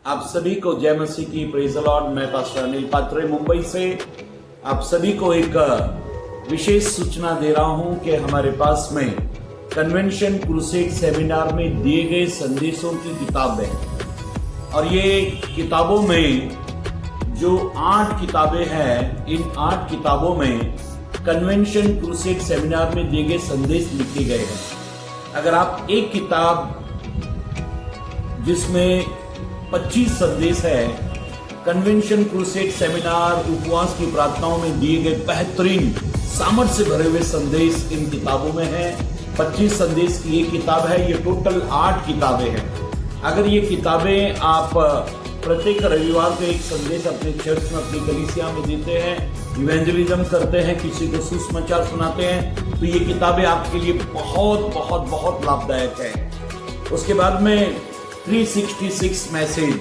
आप सभी को जय मसीह की, प्रेज द लॉर्ड। मैं पास्टर अनिल पात्रे मुंबई से आप सभी को एक विशेष सूचना दे रहा हूं कि हमारे पास में कन्वेंशन क्रूसेड सेमिनार में दिए गए संदेशों की किताब है और ये किताबों में जो 8 किताबें हैं, इन 8 किताबों में कन्वेंशन क्रूसेड सेमिनार में दिए गए संदेश लिखे गए हैं। अगर आप एक किताब जिसमें 25 संदेश है, कन्वेंशन क्रूसेड सेमिनार उपवास की प्रार्थनाओं में दिए गए बेहतरीन सामर्थ्य से भरे हुए संदेश इन किताबों में है। 25 संदेश की ये किताब है। ये टोटल 8 किताबें हैं। अगर ये किताबें आप प्रत्येक रविवार को एक संदेश अपने चर्च में, अपनी कलीसिया में देते हैं, इवेंजलिज्म करते हैं, किसी को सुसमाचार सुनाते हैं, तो ये किताबें आपके लिए बहुत बहुत बहुत लाभदायक है। उसके बाद में 366 मैसेज,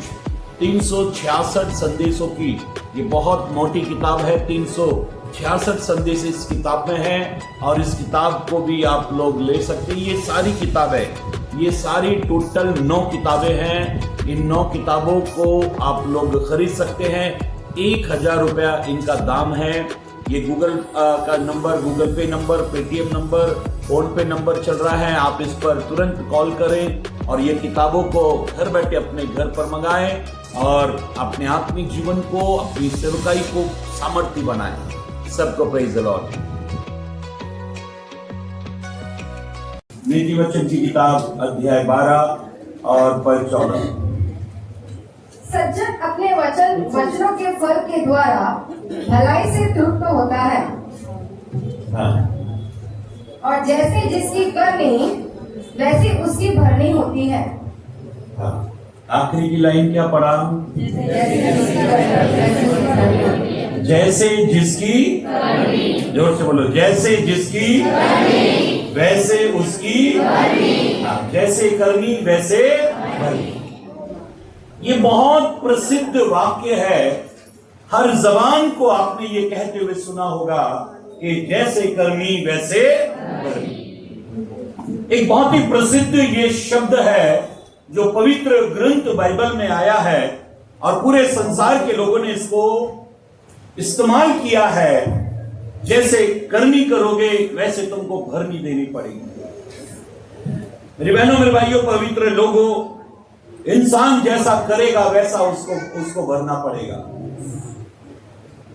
366 संदेशों की ये बहुत मोटी किताब है। 366 संदेश इस किताब में है और इस किताब को भी आप लोग ले सकते हैं। ये सारी किताबें, ये सारी टोटल 9 किताबें हैं। इन 9 किताबों को आप लोग खरीद सकते हैं। 1000 रुपया इनका दाम है। ये गूगल का नंबर, गूगल पे नंबर, पेटीएम नंबर, फोन पे नंबर चल रहा है। आप इस पर तुरंत कॉल करें और ये किताबों को घर बैठे अपने घर पर मंगाएं और अपने आत्मिक जीवन को, अपनी सेवकाई को सामर्थ्य बनाएं। सबको प्रेज द लॉर्ड। नीति वचन की किताब अध्याय 12 और पद 14। सज्जन अपने वचनों के फल के द्वारा भलाई से तृप्त होता है। हाँ। और जैसे जिसकी करनी वैसी उसकी भरनी होती है। हाँ। आखिरी की लाइन क्या पढ़ा? जैसे जिसकी, जोर से बोलो, जैसे जिसकी वैसे उसकी, हाँ, जैसे करनी वैसे भरनी। ये बहुत प्रसिद्ध वाक्य है। हर जबान को आपने ये कहते हुए सुना होगा कि जैसे करनी वैसे भरनी। एक बहुत ही प्रसिद्ध ये शब्द है जो पवित्र ग्रंथ बाइबल में आया है और पूरे संसार के लोगों ने इसको इस्तेमाल किया है। जैसे करनी करोगे वैसे तुमको भरनी देनी पड़ेगी। मेरी बहनों, मेरे भाइयों, पवित्र लोगों, इंसान जैसा करेगा वैसा उसको भरना पड़ेगा।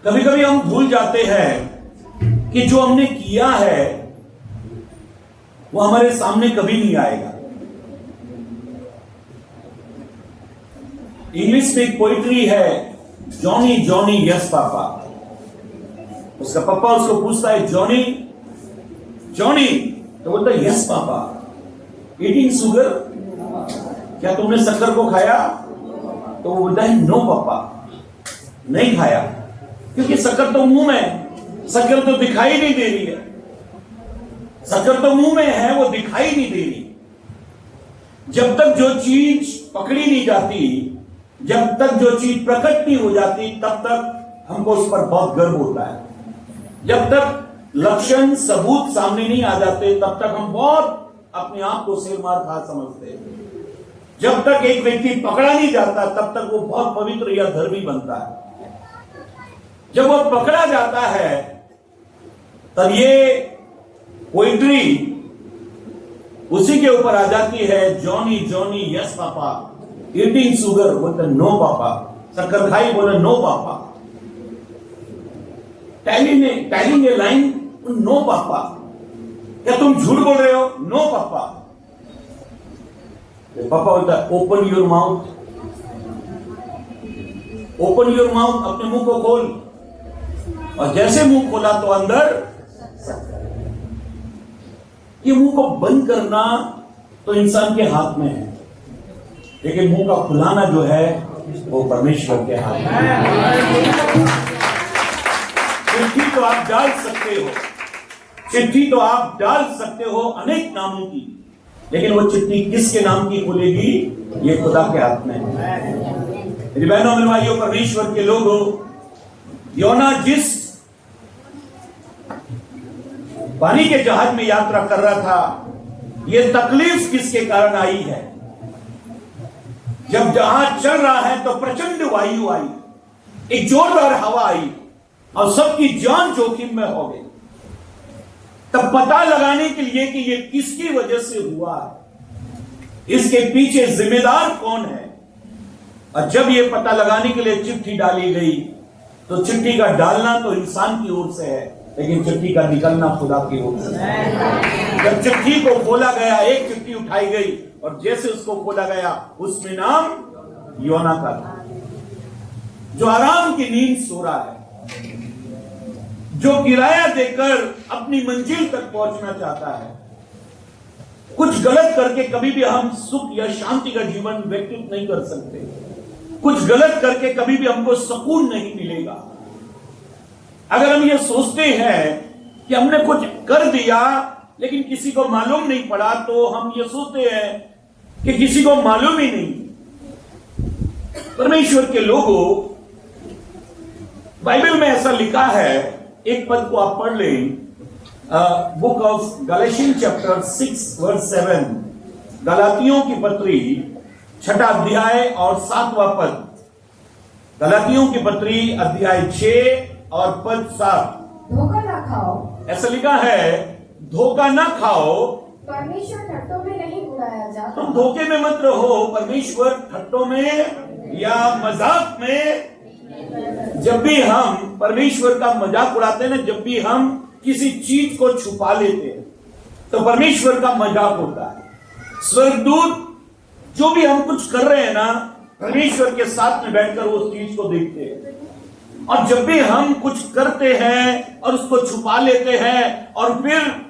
कभी कभी हम भूल जाते हैं कि जो हमने किया है वो हमारे सामने कभी नहीं आएगा। इंग्लिश में एक पोइट्री है, जॉनी जॉनी यस पापा। उसका पापा उसको पूछता है, जॉनी जॉनी, तो बोलता है यस पापा। ईटिंग शुगर, क्या तुमने शक्कर को खाया? तो वो बोलता है नो पापा, नहीं खाया, क्योंकि शक्कर तो मुंह में, शक्कर तो दिखाई नहीं दे रही है। शक्कर तो मुंह में है, वो दिखाई नहीं दे रही। जब तक जो चीज पकड़ी नहीं जाती, जब तक जो चीज प्रकट नहीं हो जाती, तब तक हमको उस पर बहुत गर्व होता है। जब तक लक्षण, सबूत सामने नहीं आ जाते, तब तक हम बहुत अपने आप को शेर मार खा समझते हैं। जब तक एक व्यक्ति पकड़ा नहीं जाता, तब तक वो बहुत पवित्र या धर्मी बनता है। जब वो पकड़ा जाता है, तब ये पोइट्री उसी के ऊपर आ जाती है, Johnny Johnny yes papa, eating sugar, बोलते नो पापा, शक्कर खाई, बोले नो पापा, टेलिंग ए लाइन, नो पापा, क्या तुम झूठ बोल रहे हो? नो पापा। पापा बोलता है open your mouth, open your mouth, अपने मुंह को खोल। और जैसे मुंह खोला तो अंदर, ये मुंह को बंद करना तो इंसान के हाथ में है, लेकिन मुंह का खुलाना जो है वो परमेश्वर के हाथ में है। चिट्ठी तो आप डाल सकते हो, चिट्ठी तो आप डाल सकते हो अनेक नामों की, लेकिन वो चिट्ठी किसके नाम की खुलेगी, ये खुदा के हाथ में है। मेरी बहनों, मेरे भाइयों, परमेश्वर के लोगों, योना जिस पानी के जहाज में यात्रा कर रहा था, ये तकलीफ किसके कारण आई है? जब जहाज चल रहा है तो प्रचंड वायु आई, एक जोरदार हवा आई और सबकी जान जोखिम में हो गई। तब पता लगाने के लिए कि ये किसकी वजह से हुआ है, इसके पीछे जिम्मेदार कौन है, और जब ये पता लगाने के लिए चिट्ठी डाली गई तो चिट्ठी का डालना तो इंसान की ओर से है, लेकिन चिट्ठी का निकलना खुदा की ओर से है। जब चिट्ठी को खोला गया, एक चिट्ठी उठाई गई और जैसे उसको खोला गया उसमें नाम योना का था, जो आराम की नींद सो रहा है, जो किराया देकर अपनी मंजिल तक पहुंचना चाहता है। कुछ गलत करके कभी भी हम सुख या शांति का जीवन व्यतीत नहीं कर सकते। कुछ गलत करके कभी भी हमको सुकून नहीं मिलेगा। अगर हम ये सोचते हैं कि हमने कुछ कर दिया लेकिन किसी को मालूम नहीं पड़ा, तो हम ये सोचते हैं कि किसी को मालूम ही नहीं। परमेश्वर के लोगों, बाइबल में ऐसा लिखा है, एक पद को आप पढ़ लें, book of Galatians chapter 6 verse 7, गलातियों की पत्री 6 अध्याय और 7वां पद। गलातियों की पत्री अध्याय 6 और पद 7। धोखा ना खाओ, ऐसा लिखा है, धोखा ना खाओ, परमेश्वर ठट्टों में नहीं उड़ाया जाता। तुम धोखे में मत रहो, परमेश्वर ठट्टों में या मजाक में। जब भी हम परमेश्वर का मजाक उड़ाते हैं ना, जब भी हम किसी चीज को छुपा लेते हैं तो परमेश्वर का मजाक होता है। स्वर्गदूत जो भी हम कुछ कर रहे हैं ना, परमेश्वर के साथ में बैठकर वो उस चीज को देखते हैं। और जब भी हम कुछ करते हैं और उसको छुपा लेते हैं और फिर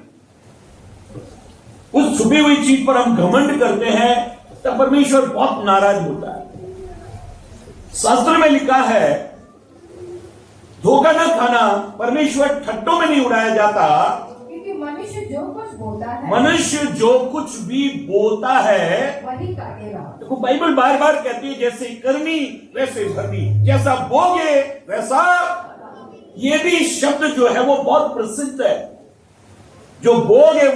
उस छुपी हुई चीज पर हम घमंड करते हैं, तब परमेश्वर बहुत नाराज होता है। शास्त्र में लिखा है, धोखा न खाना, परमेश्वर ठट्टों में नहीं उड़ाया जाता, क्योंकि मनुष्य जो कुछ बोलता है, मनुष्य जो कुछ भी बोलता है वही काटेगा। देखो बाइबल बार बार कहती है, जैसे करनी वैसे भरनी, जैसा बोगे वैसा। ये भी शब्द जो है वो बहुत प्रसिद्ध है, जो बोगे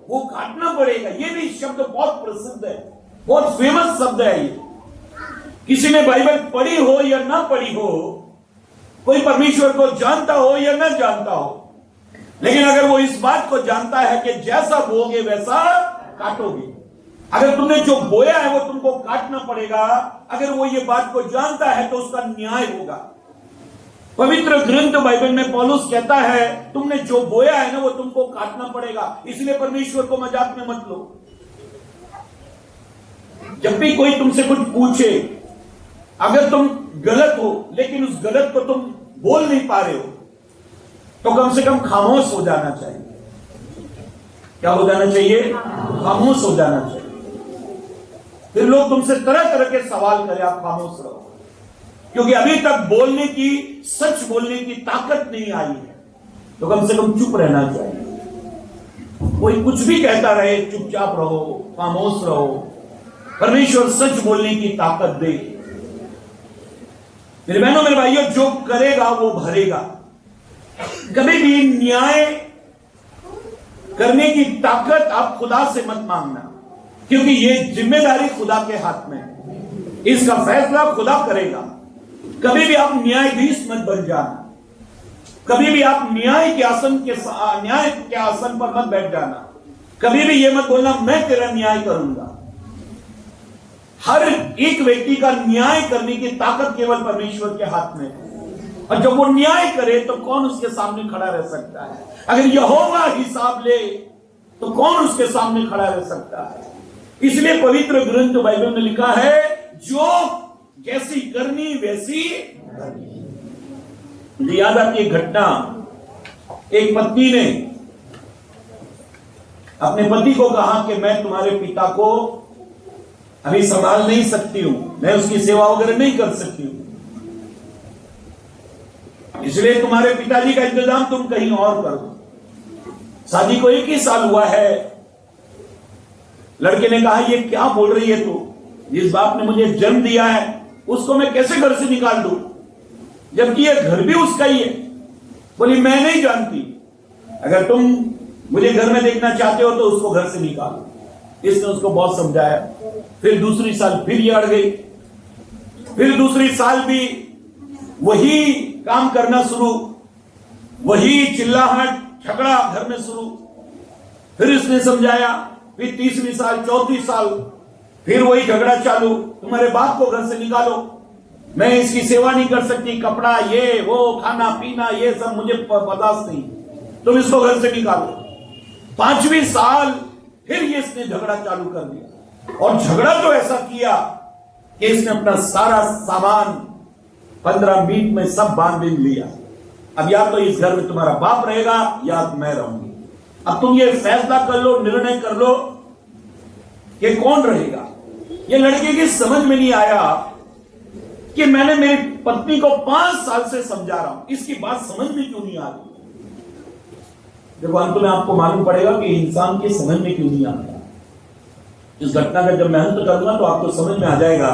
वो काटना पड़ेगा। ये भी शब्द बहुत प्रसिद्ध है, बहुत फेमस शब्द है ये। किसी ने बाइबल पढ़ी हो या ना पढ़ी हो, कोई परमेश्वर को जानता हो या ना जानता हो, लेकिन अगर वो इस बात को जानता है कि जैसा बोगे वैसा काटोगे, अगर तुमने जो बोया है वो तुमको काटना पड़ेगा, अगर वो ये बात को जानता है तो उसका न्याय होगा। पवित्र ग्रंथ बाइबल में पौलुस कहता है, तुमने जो बोया है ना वो तुमको काटना पड़ेगा। इसलिए परमेश्वर को मजाक में मत लो। जब भी कोई तुमसे कुछ पूछे, अगर तुम गलत हो लेकिन उस गलत को तुम बोल नहीं पा रहे हो, तो कम से कम खामोश हो जाना चाहिए। क्या हो जाना चाहिए? खामोश हो जाना चाहिए। फिर लोग तुमसे तरह तरह के सवाल करें, आप खामोश रहो, क्योंकि अभी तक बोलने की, सच बोलने की ताकत नहीं आई है, तो कम से कम चुप रहना चाहिए। कोई कुछ भी कहता रहे, चुपचाप रहो, खामोश रहो। परमेश्वर सच बोलने की ताकत दे। मेरे बहनों मेरे भाइयों, जो करेगा वो भरेगा। कभी भी न्याय करने की ताकत आप खुदा से मत मांगना, क्योंकि ये जिम्मेदारी खुदा के हाथ में है। इसका फैसला खुदा करेगा। कभी भी आप न्यायाधीश मत बन जाना, कभी भी आप न्याय के आसन पर मत बैठ जाना। कभी भी ये मत बोलना मैं तेरा न्याय करूंगा। हर एक व्यक्ति का न्याय करने की ताकत केवल परमेश्वर के हाथ में है, और जब वो न्याय करे तो कौन उसके सामने खड़ा रह सकता है? अगर यहोवा हिसाब ले तो कौन उसके सामने खड़ा रह सकता है? इसलिए पवित्र ग्रंथ बाइबल में लिखा है, जो जैसी करनी वैसी करनी। मुझे याद आती है घटना, एक पत्नी ने अपने पति को कहा कि मैं तुम्हारे पिता को अभी संभाल नहीं सकती हूं, मैं उसकी सेवा वगैरह नहीं कर सकती हूं, इसलिए तुम्हारे पिताजी का इंतजाम तुम कहीं और करो। शादी को 1 ही साल हुआ है। लड़के ने कहा, ये क्या बोल रही है तू? जिस बाप ने मुझे जन्म दिया है उसको मैं कैसे घर से निकाल दूं, जबकि ये घर भी उसका ही है। बोली, मैं नहीं जानती, अगर तुम मुझे घर में देखना चाहते हो तो उसको घर से निकालो। इसने उसको बहुत समझाया। फिर दूसरी साल फिर ये अड़ गई, फिर दूसरी साल भी वही काम करना शुरू, वही चिल्लाहट झगड़ा घर में शुरू। फिर इसने समझाया, फिर तीसरी साल चौथी साल फिर वही झगड़ा चालू, तुम्हारे बाप को घर से निकालो, मैं इसकी सेवा नहीं कर सकती, कपड़ा ये वो खाना पीना ये सब मुझे बर्दाश्त नहीं, तुम इसको घर से निकालो। पांचवी साल फिर ये इसने झगड़ा चालू कर दिया, और झगड़ा तो ऐसा किया कि इसने अपना सारा सामान 15 मिनट में सब बांध लिया। अब या तो इस घर में तुम्हारा बाप रहेगा या मैं रहूंगी, अब तुम ये फैसला कर लो, निर्णय कर लो कि कौन रहेगा। ये लड़के की समझ में नहीं आया कि मैंने मेरी पत्नी को 5 साल से समझा रहा हूं, इसकी बात समझ में क्यों नहीं आ रही। देखो अंत में आपको मालूम पड़ेगा कि इंसान की समझ में क्यों नहीं आता। इस घटना का जब मैं अंत करूंगा तो आपको समझ में आ जाएगा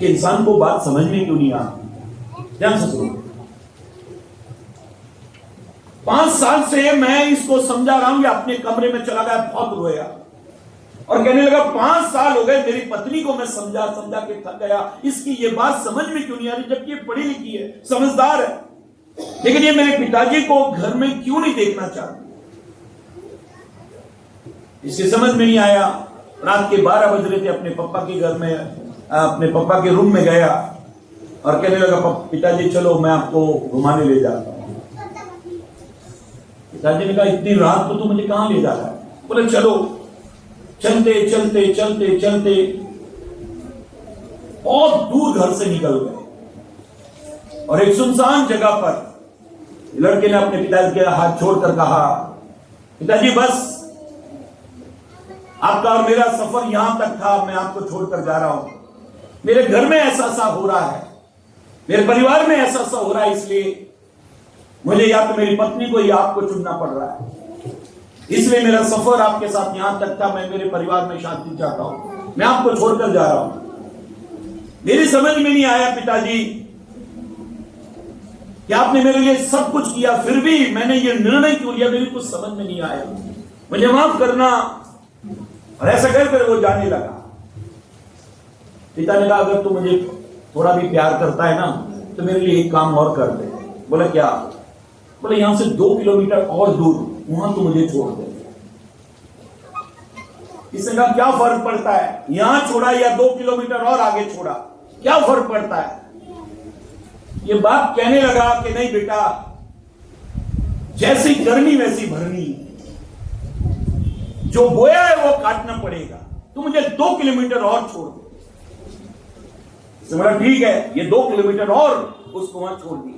कि इंसान को बात समझ में क्यों नहीं आती। ध्यान से सुनो, 5 साल से मैं इसको समझा रहा हूं, ये अपने कमरे में चला गया, बहुत रोया और कहने लगा 5 साल हो गए मेरी पत्नी को मैं समझा समझा के थक गया, इसकी ये बात समझ में क्यों नहीं आ रही, जबकि ये पढ़ी लिखी है, समझदार है, लेकिन ये मेरे पिताजी को घर में क्यों नहीं देखना चाहती। इसकी समझ में नहीं आया। रात के 12 बज रहे थे, अपने पापा के घर में, अपने पापा के रूम में गया और कहने लगा पिताजी चलो मैं आपको घुमाने ले जाता हूं। पिताजी ने कहा इतनी रात को तू मुझे कहां ले जा रहा है। बोले चलो। चलते चलते चलते चलते बहुत दूर घर से निकल गए और एक सुनसान जगह पर लड़के ने अपने पिताजी के हाथ छोड़कर कहा, पिताजी बस आपका और मेरा सफर यहां तक था, मैं आपको छोड़कर जा रहा हूं। मेरे घर में ऐसा सा हो रहा है, मेरे परिवार में ऐसा सा हो रहा है, इसलिए मुझे या तो मेरी पत्नी को या आपको चुनना पड़ रहा है, इसलिए मेरा सफर आपके साथ यहां तक था। मैं मेरे परिवार में शांति चाहता हूं, मैं आपको छोड़कर जा रहा हूं। मेरी समझ में नहीं आया पिताजी कि आपने मेरे लिए सब कुछ किया, फिर भी मैंने ये निर्णय क्यों लिया, मेरी कुछ समझ में नहीं आया, मुझे माफ करना। और ऐसा कहकर वो जाने लगा। पिता ने कहा अगर तू मुझे थोड़ा भी प्यार करता है ना तो मेरे लिए एक काम और कर दे। बोला क्या? बोले यहां से 2 किलोमीटर और दूर वहां तू मुझे छोड़ दे। इसने कहा क्या फर्क पड़ता है, यहां छोड़ा या 2 किलोमीटर और आगे छोड़ा, क्या फर्क पड़ता है। ये बात कहने लगा कि नहीं बेटा, जैसी करनी वैसी भरनी, जो बोया है वो काटना पड़ेगा, तू मुझे 2 किलोमीटर और छोड़ दे। बोला ठीक है, ये 2 किलोमीटर और उसको वहां छोड़ दिया।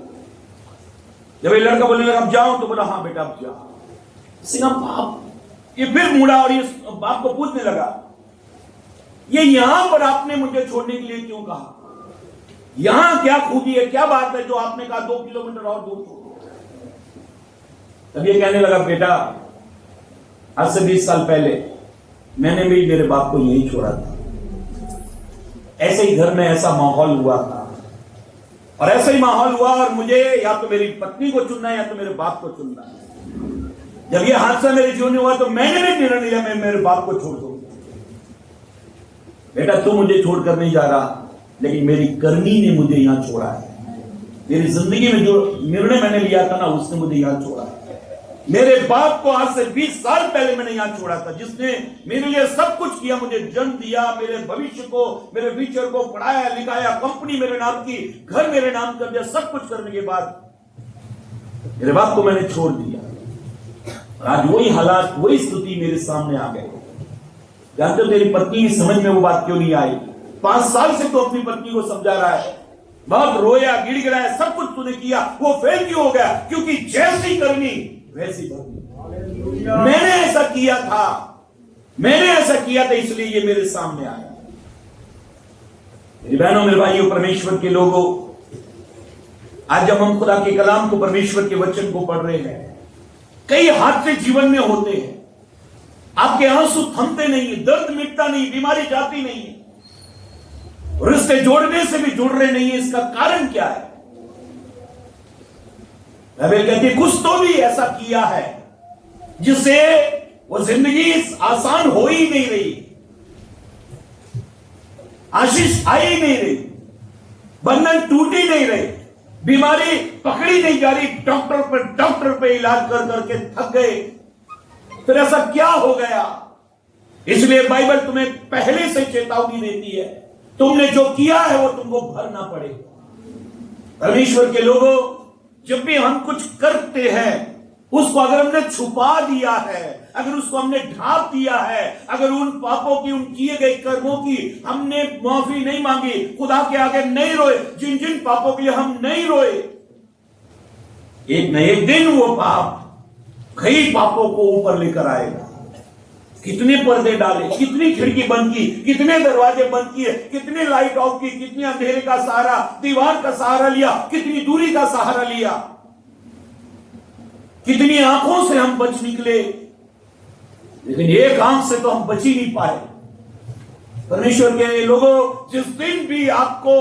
जब ये लड़का बोलने लगा अब जाओ, तो बोला हाँ बेटा अब जाओ। सिंह बाप ये फिर मुड़ा और ये बाप को पूछने लगा ये यहां पर आपने मुझे छोड़ने के लिए क्यों कहा, यहां क्या खूबी है, क्या बात है जो आपने कहा 2 किलोमीटर और दूर छोड़ो। तब ये कहने लगा बेटा आज से 20 साल पहले मैंने भी मेरे बाप को यही छोड़ा था, ऐसे ही घर में ऐसा माहौल हुआ था और ऐसा ही माहौल हुआ और मुझे या तो मेरी पत्नी को चुनना है या तो मेरे बाप को चुनना है। जब ये हादसा मेरे जीवन में हुआ तो मैंने भी निर्णय लिया मैं मेरे बाप को छोड़ दूंगा। बेटा तू मुझे छोड़कर नहीं जा रहा, लेकिन मेरी करनी ने मुझे यहां छोड़ा है। मेरी जिंदगी में जो निर्णय मैंने लिया था ना उसने मुझे यहां छोड़ा है। मेरे बाप को आज से 20 साल पहले मैंने यहां छोड़ा था, जिसने मेरे लिए सब कुछ किया, मुझे जन्म दिया, मेरे भविष्य को, मेरे फ्यूचर को पढ़ाया लिखाया, कंपनी मेरे नाम की, घर मेरे नाम कर दिया, सब कुछ करने के बाद मेरे बाप को मैंने छोड़ दिया। आज वही हालात वही स्थिति मेरे सामने आ गए। जानते हो तेरी पत्नी की समझ में वो बात क्यों नहीं आई? 5 साल से तो अपनी पत्नी को समझा रहा है, बहुत रोया गिड़गिड़ाया, सब कुछ तूने किया, वो फेल क्यों हो गया? क्योंकि जैसी करनी वैसी भरनी। मैंने ऐसा किया था, मैंने ऐसा किया था, इसलिए ये मेरे सामने आया। मेरी बहनों मेरे भाइयों परमेश्वर के लोगों, आज जब हम खुदा के कलाम को परमेश्वर के वचन को पढ़ रहे हैं, कई हादसे जीवन में होते हैं, आपके आंसू थमते नहीं, दर्द मिटता नहीं, बीमारी जाती नहीं, रिश्ते जोड़ने से भी जुड़ रहे नहीं है। इसका कारण क्या है? बाइबल कहती है कुछ तो भी ऐसा किया है जिससे वो जिंदगी आसान हो ही नहीं रही, आशीष आ ही नहीं रही, बंधन टूट ही नहीं रहे, बीमारी पकड़ी नहीं जा रही, डॉक्टर पे इलाज कर करके थक गए। फिर ऐसा क्या हो गया? इसलिए बाइबल तुम्हें पहले से चेतावनी देती है, तुमने जो किया है वो तुमको भरना पड़ेगा। परमेश्वर के लोगों, जब भी हम कुछ करते हैं, उसको अगर हमने छुपा दिया है, अगर उसको हमने ढांप दिया है, अगर उन पापों की, उन किए गए कर्मों की हमने माफी नहीं मांगी, खुदा के आगे नहीं रोए, जिन जिन पापों के लिए हम नहीं रोए, एक न एक दिन वो पाप कई पापों को ऊपर लेकर आएगा। कितने पर्दे डाले, कितनी खिड़की बंद की, कितने दरवाजे बंद किए, कितने लाइट ऑफ की, कितने अंधेरे का सहारा, दीवार का सहारा लिया, कितनी दूरी का सहारा लिया, कितनी आंखों से हम बच निकले, लेकिन एक आंख से तो हम बच ही नहीं पाए। परमेश्वर के लोगों, जिस दिन भी आपको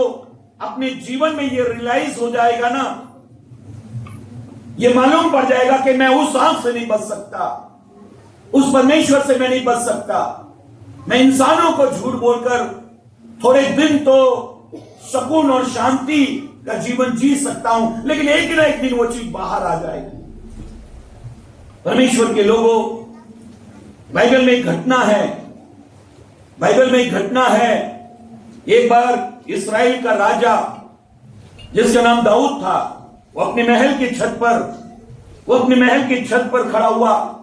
अपने जीवन में ये रियलाइज हो जाएगा ना, ये मालूम पड़ जाएगा कि मैं उस आंख से नहीं बच सकता, उस परमेश्वर से मैं नहीं बच सकता, मैं इंसानों को झूठ बोलकर थोड़े दिन तो सुकून और शांति का जीवन जी सकता हूं, लेकिन एक ना एक दिन वो चीज बाहर आ जाएगी। परमेश्वर के लोगों, बाइबल में एक घटना है, बाइबल में एक घटना है। एक बार इस्राएल का राजा जिसका नाम दाऊद था, वो अपने महल की छत पर खड़ा हुआ।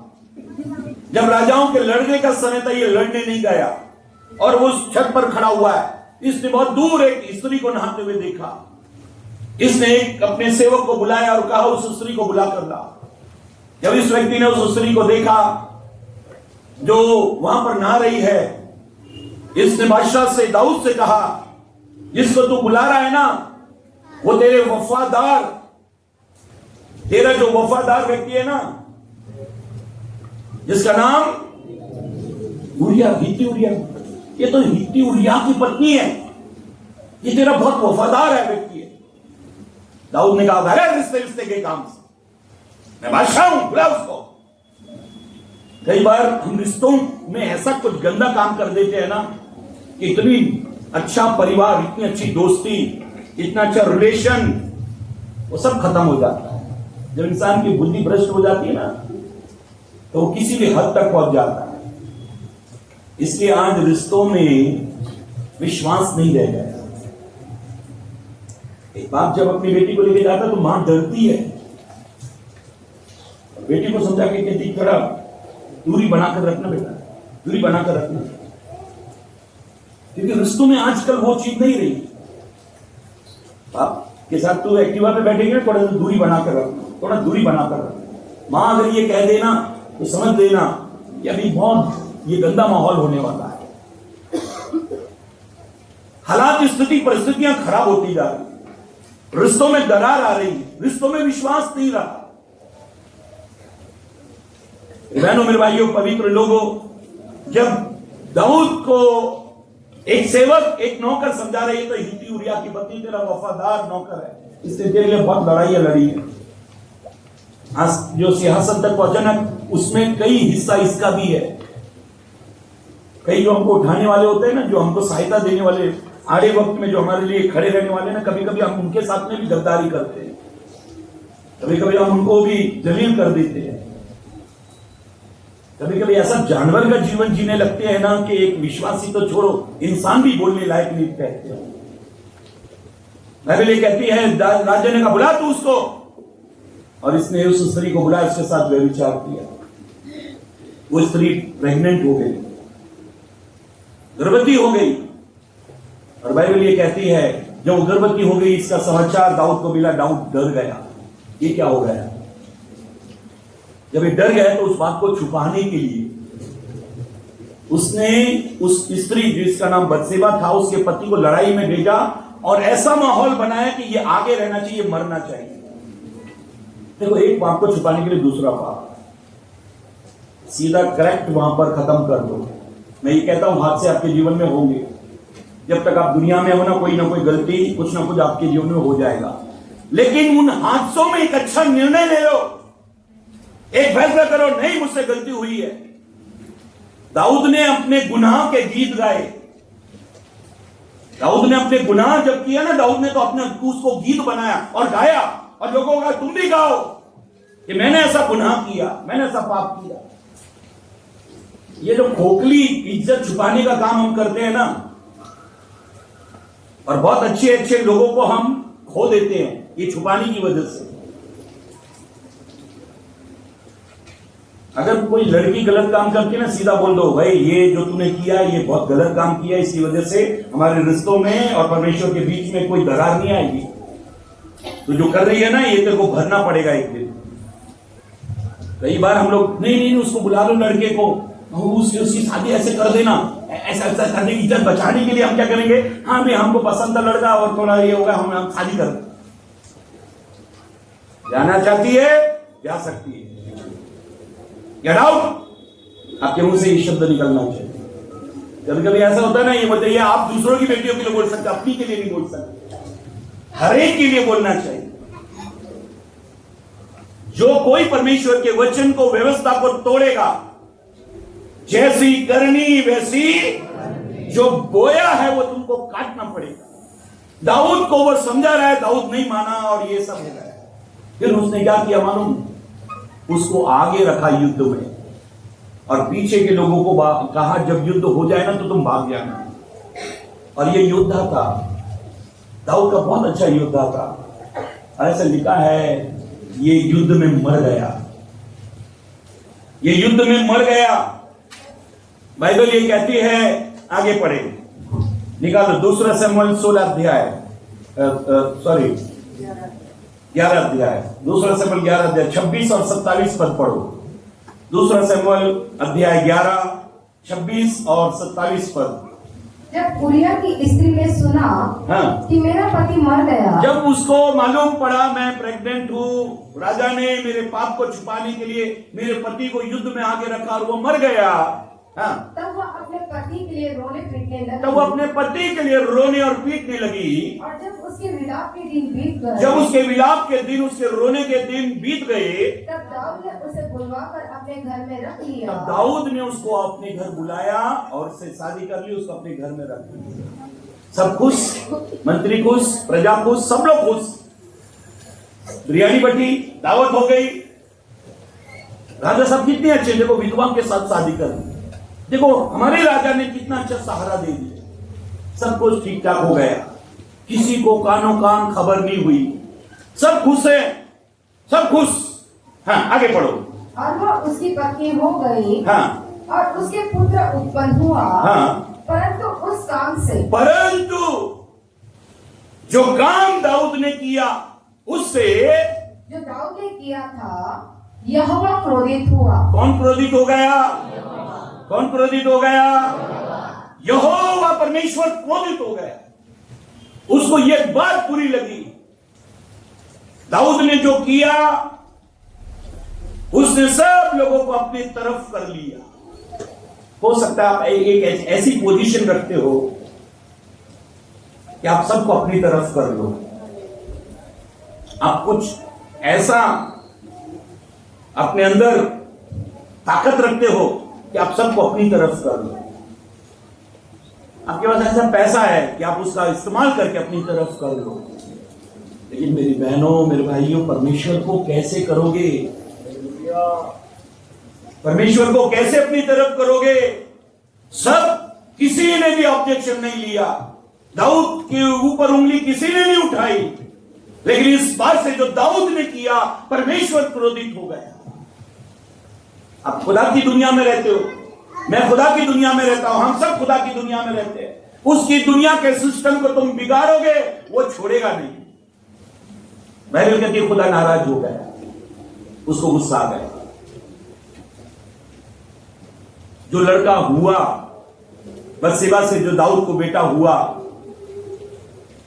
जब राजाओं के लड़ने का समय था, ये लड़ने नहीं गया और वो उस छत पर खड़ा हुआ है। इसने बहुत दूर एक स्त्री को नहाते हुए देखा। इसने एक अपने सेवक को बुलाया और कहा, उस स्त्री को बुला कर ला। जब इस व्यक्ति ने उस स्त्री को देखा जो वहां पर नहा रही है, इसने बादशाह से, दाऊद से कहा, जिसको तू बुला रहा है ना, वो तेरा जो वफादार व्यक्ति है ना, जिसका नाम हित्ती उरिया, ये तो हित्ती उरिया की पत्नी है, ये तेरा बहुत वफादार है व्यक्ति है। दाऊद ने कहा, अरे रिश्ते के काम से मैं बादशाह हूं, बुला उसको। कई बार हम रिश्तों में ऐसा कुछ गंदा काम कर देते हैं ना कि इतनी अच्छा परिवार, इतनी अच्छी दोस्ती, इतना अच्छा रिलेशन, वो सब खत्म हो जाता है। जब इंसान की बुद्धि भ्रष्ट हो जाती है ना, तो वो किसी भी हद तक पहुंच जाता है। इसलिए आज रिश्तों में विश्वास नहीं रह गया। एक बाप जब अपनी बेटी को लेके जाता तो मां डरती है, बेटी को समझा के कहती, थोड़ा दूरी बनाकर रखना बेटा, दूरी बनाकर रखना, क्योंकि रिश्तों में आजकल वो चीज नहीं रही। बाप के साथ तू एक्टिवा पे बैठेंगे, थोड़ा दूरी बनाकर रखना, थोड़ा दूरी बनाकर रखना। मां अगर ये कह देना तो समझ देना कि अभी बहुत ये गंदा माहौल होने वाला है। हालात, स्थिति, परिस्थितियां खराब होती जा रही, रिश्तों में दरार आ रही, रिश्तों में विश्वास नहीं रहा। बहनों, मेरे भाइयों, पवित्र लोगों, जब दाऊद को एक सेवक, एक नौकर समझा रही है, तो हित्ती उरिया की पत्नी तेरा वफादार नौकर है, इसने तेरे लिए बहुत लड़ाइयां लड़ी है। आज जो सिंहासन तक पहुंचा ना, उसमें कई हिस्सा इसका भी है। कई जो हमको उठाने वाले होते हैं ना, जो हमको सहायता देने वाले, आड़े वक्त में जो हमारे लिए खड़े रहने वाले ना, कभी कभी हम उनके साथ में भी गद्दारी करते हैं, कभी कभी हम उनको भी जलील कर देते हैं, कभी कभी ऐसा जानवर का जीवन जीने लगते हैं ना कि एक विश्वासी तो छोड़ो, इंसान भी बोलने लायक नहीं कहते हैं। बाइबल ये कहती है, राजा ने कहा, बुला तू उसको, और इसने उस स्त्री को बुलाया, उसके साथ व्यभिचार किया। वो स्त्री प्रेग्नेंट हो गई, गर्भवती हो गई, और बाइबल ये कहती है, जब वो गर्भवती हो गई, इसका समाचार दाऊद को मिला, दाऊद डर गया, ये क्या हो गया। जब ये डर गया तो उस बात को छुपाने के लिए उसने उस स्त्री, जिसका नाम बत्सेबा था, उसके पति को लड़ाई में भेजा और ऐसा माहौल बनाया कि ये आगे रहना चाहिए, मरना चाहिए। देखो, एक पाप को छुपाने के लिए दूसरा पाप, सीधा करेक्ट वहां पर खत्म कर दो। मैं ये कहता हूं, हादसे आपके जीवन में होंगे, जब तक आप दुनिया में हो ना कोई गलती, कुछ ना कुछ आपके जीवन में हो जाएगा, लेकिन उन हादसों में एक अच्छा निर्णय ले लो, एक फैसला करो, नहीं मुझसे गलती हुई है। दाऊद ने अपने गुनाह के गीत गाए, दाऊद ने अपने गुनाह जब किया ना, दाऊद ने तो अपने उसको गीत बनाया और गाया, और लोगों को कहा तुम भी गाओ कि मैंने ऐसा गुनाह किया, मैंने ऐसा पाप किया। ये जो खोखली इज्जत छुपाने का काम हम करते हैं ना, और बहुत अच्छे अच्छे लोगों को हम खो देते हैं ये छुपाने की वजह से। अगर कोई लड़की गलत काम करती है ना, सीधा बोल दो भाई ये जो तूने किया ये बहुत गलत काम किया, इसकी वजह से हमारे रिश्तों में और परमेश्वर के बीच में कोई दरार नहीं आएगी। तो जो कर रही है ना ये तेरे को भरना पड़ेगा एक दिन। कई बार हम लोग नहीं उसको बुला लो लड़के को, उसकी शादी ऐसे कर देना, ऐसा करने की इज्जत बचाने के लिए हम क्या करेंगे, हाँ भाई हमको पसंद था लड़का और थोड़ा ये होगा, हम शादी कर। जाना चाहती है जा सकती है, गेट आउट। आपके मुंह से ये शब्द निकलना चाहिए। कभी कभी ऐसा होता है ना, ये बताइए आप दूसरों की बेटियों के लिए बोल सकते, अपनी के लिए नहीं बोल सकते, हर एक के लिए बोलना चाहिए। जो कोई परमेश्वर के वचन को, व्यवस्था को तोड़ेगा, जैसी करनी वैसी जो बोया है वो तुमको काटना पड़ेगा। दाऊद को वो समझा रहा है, दाऊद नहीं माना और ये सब हो गया। फिर उसने क्या किया मालूम, उसको आगे रखा युद्ध में और पीछे के लोगों को कहा जब युद्ध हो जाए ना तो तुम भाग जाना। और ये योद्धा था, दाऊद का बहुत अच्छा योद्धा था। ऐसा लिखा है ये युद्ध में मर गया, ये युद्ध में मर गया। बाइबल ये कहती है, आगे पढ़े, निकालो दूसरा शमूएल 16 अध्याय, सॉरी 11 अध्याय, दूसरा शमूएल 11 अध्याय 26 और 27 पद पढ़ो। दूसरा शमूएल अध्याय 11, 26 और 27 पद। जब उरिया की स्त्री ने सुना कि मेरा पति मर गया, जब उसको मालूम पड़ा मैं प्रेग्नेंट हूँ, राजा ने मेरे पाप को छुपाने के लिए मेरे पति को युद्ध में आगे रखा और वो मर गया, तब वो अपने पति के लिए रोने पीटने लगी। तब वो अपने पति के लिए रोने और पीटने लगी। और जब उसके विलाप के दिन बीत गए, जब उसके विलाप के दिन, उसके रोने के दिन बीत गए, तब दाऊद ने उसे बुलवाकर अपने घर में रख लिया। तब दाऊद ने उसको अपने घर बुलाया और उससे शादी कर ली, उसको अपने घर में रख लिया। सब खुश, मंत्री खुश, प्रजा खुश, सब लोग खुश। बिरयानी बटी, दावत हो गई, राजा सब कितने अच्छे, देखो विधवा के साथ शादी कर ली, देखो हमारे राजा ने कितना अच्छा सहारा दे दिया, सब कुछ ठीक ठाक हो गया, किसी को कानों कान खबर नहीं हुई, सब खुश है, सब खुश। हाँ आगे पढ़ो। और वह उसकी पत्नी हो गई, हाँ, और उसके पुत्र उत्पन्न हुआ। हाँ, परंतु उस काम से, परंतु जो काम दाऊद ने किया उससे, जो दाऊद ने किया था, यहोवा क्रोधित हुआ। कौन क्रोधित हो गया? कौन क्रोधित हो गया? यहोवा परमेश्वर क्रोधित हो गया। उसको ये बात बुरी लगी, दाऊद ने जो किया उसने सब लोगों को अपनी तरफ कर लिया। हो सकता है आप एक ऐसी पोजीशन रखते हो कि आप सबको अपनी तरफ कर लो, आप कुछ ऐसा अपने अंदर ताकत रखते हो कि आप सबको अपनी तरफ कर लो। आपके पास ऐसा पैसा है कि आप उसका इस्तेमाल करके अपनी तरफ कर लो। लेकिन मेरी बहनों, मेरे भाइयों, परमेश्वर को कैसे करोगे? परमेश्वर को कैसे अपनी तरफ करोगे? सब किसी ने भी ऑब्जेक्शन नहीं लिया, दाऊद के ऊपर उंगली किसी ने नहीं उठाई, लेकिन इस बात से जो दाऊद ने किया परमेश्वर क्रोधित हो गया। आप खुदा की दुनिया में रहते हो, मैं खुदा की दुनिया में रहता हूं, हम सब खुदा की दुनिया में रहते हैं। उसकी दुनिया के सिस्टम को तुम बिगाड़ोगे, वो छोड़ेगा नहीं। बाइबल कहती है खुदा नाराज हो गया, उसको गुस्सा आ गया। जो लड़का हुआ बत्शेबा से, जो दाऊद को बेटा हुआ,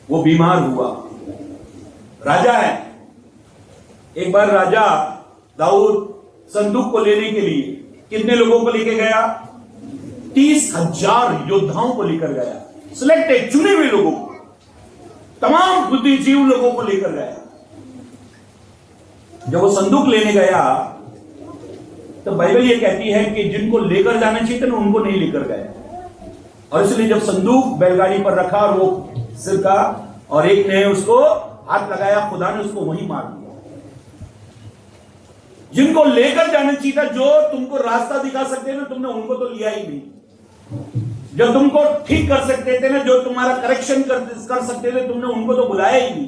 वो बीमार हुआ, राजा है। एक बार राजा दाऊद संदूक को लेने के लिए कितने लोगों को लेकर गया? 30,000 योद्धाओं को लेकर गया, सिलेक्टेड चुने हुए लोगों को, तमाम बुद्धिजीवी लोगों को लेकर गया। जब वो संदूक लेने गया तो बाइबल ये कहती है कि जिनको लेकर जाना चाहिए था ना, उनको नहीं लेकर गया। और इसलिए जब संदूक बैलगाड़ी पर रखा और वो सिर का, और एक ने उसको हाथ लगाया, खुदा ने उसको वहीं मार दिया। जिनको लेकर जाना चाहिए था, जो तुमको रास्ता दिखा सकते थे, तुमने उनको तो लिया ही नहीं। जो तुमको ठीक कर सकते थे ना, जो तुम्हारा करेक्शन कर सकते थे, तुमने उनको तो बुलाया ही नहीं।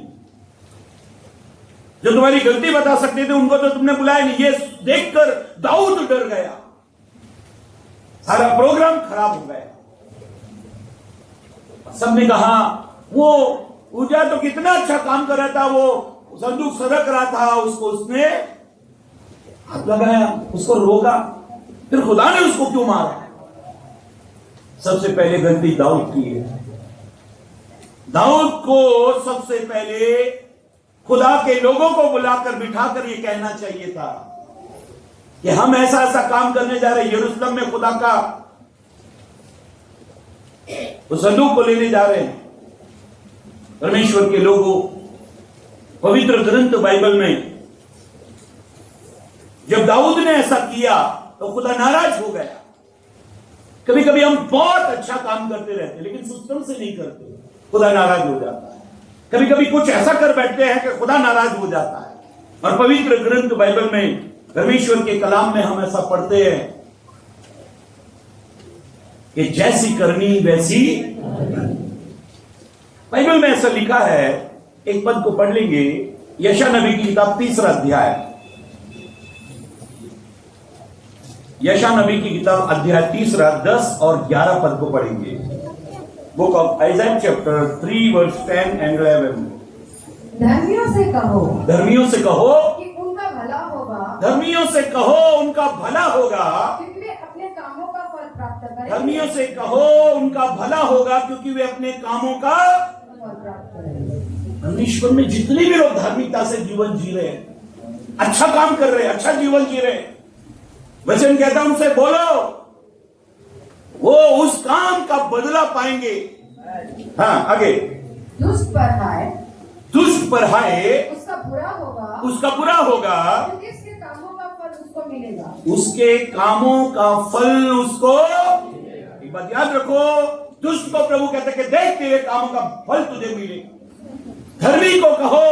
जो तुम्हारी गलती बता सकते थे, उनको तो तुमने बुलाया नहीं। ये देखकर दाऊद डर गया, सारा प्रोग्राम खराब हो गया। सबने कहा वो उजा तो कितना अच्छा काम कर रहा था, वो संदूक सरक रहा था, उसको उसने हाथ लगाया, उसको रोका, फिर खुदा ने उसको क्यों मारा? सबसे पहले गलती दाऊद की है। दाऊद को सबसे पहले खुदा के लोगों को बुलाकर बिठाकर ये कहना चाहिए था कि हम ऐसा ऐसा काम करने जा रहे हैं, यरूशलेम में खुदा का उस संदूक को लेने जा रहे हैं। परमेश्वर के लोगों, पवित्र ग्रंथ बाइबल में जब दाऊद ने ऐसा किया तो खुदा नाराज हो गया। कभी कभी हम बहुत अच्छा काम करते रहते हैं, लेकिन सिस्टम से नहीं करते, खुदा नाराज हो जाता है। कभी कभी कुछ ऐसा कर बैठते हैं कि खुदा नाराज हो जाता है। और पवित्र ग्रंथ बाइबल में, परमेश्वर के कलाम में हम ऐसा पढ़ते हैं कि जैसी करनी वैसी। बाइबल में ऐसा लिखा है, एक पद को पढ़ लेंगे, यशायाह नबी की किताब 3 अध्याय, यशायाह नबी की किताब अध्याय 3 10 और 11 पद को पढ़ेंगे। Book of Isaiah chapter 3 verse 10 and 11। धर्मियों से कहो, धर्मियों से कहो कि उनका भला होगा, धर्मियों से कहो उनका भला होगा, क्योंकि वे अपने कामों का फल प्राप्त करेंगे। धर्मियों से कहो उनका भला होगा, क्योंकि वे अपने कामों का फल प्राप्त करेंगे। परमेश्वर में जितने भी लोग धार्मिकता से जीवन जी रहे हैं, अच्छा काम कर रहे हैं, अच्छा जीवन जी रहे हैं, वचन कहता है उनसे बोलो, वो उस काम का बदला पाएंगे। हाँ, आगे। दुष्ट पर हाय, दुष्ट पर हाय, उसका बुरा होगा, उसका बुरा होगा, क्योंकि उसके कामों का फल उसको मिलेगा। उसके कामों का फल उसको। एक बात याद रखो, दुष्ट को प्रभु कहते कि देख तेरे कामों का फल तुझे मिलेगा। धर्मी को कहो,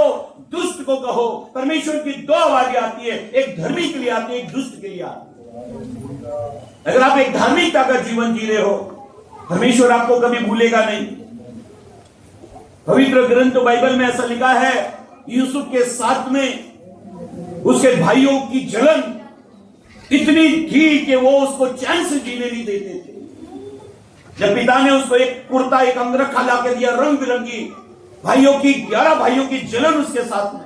दुष्ट को कहो। परमेश्वर की 2 आवाजें आती है, एक धर्मी के लिए आती है, एक दुष्ट के लिए आती है। अगर आप एक धार्मिकता का जीवन जी रहे हो, परमेश्वर आपको कभी भूलेगा नहीं। पवित्र ग्रंथ बाइबल में ऐसा लिखा है, यूसुफ के साथ में उसके भाइयों की जलन इतनी थी कि वो उसको चैन से जीने नहीं देते थे। जब पिता ने उसको एक कुर्ता, एक अंगरखा ला के दिया, रंग बिरंगी, भाइयों की 11 भाइयों की जलन उसके साथ में,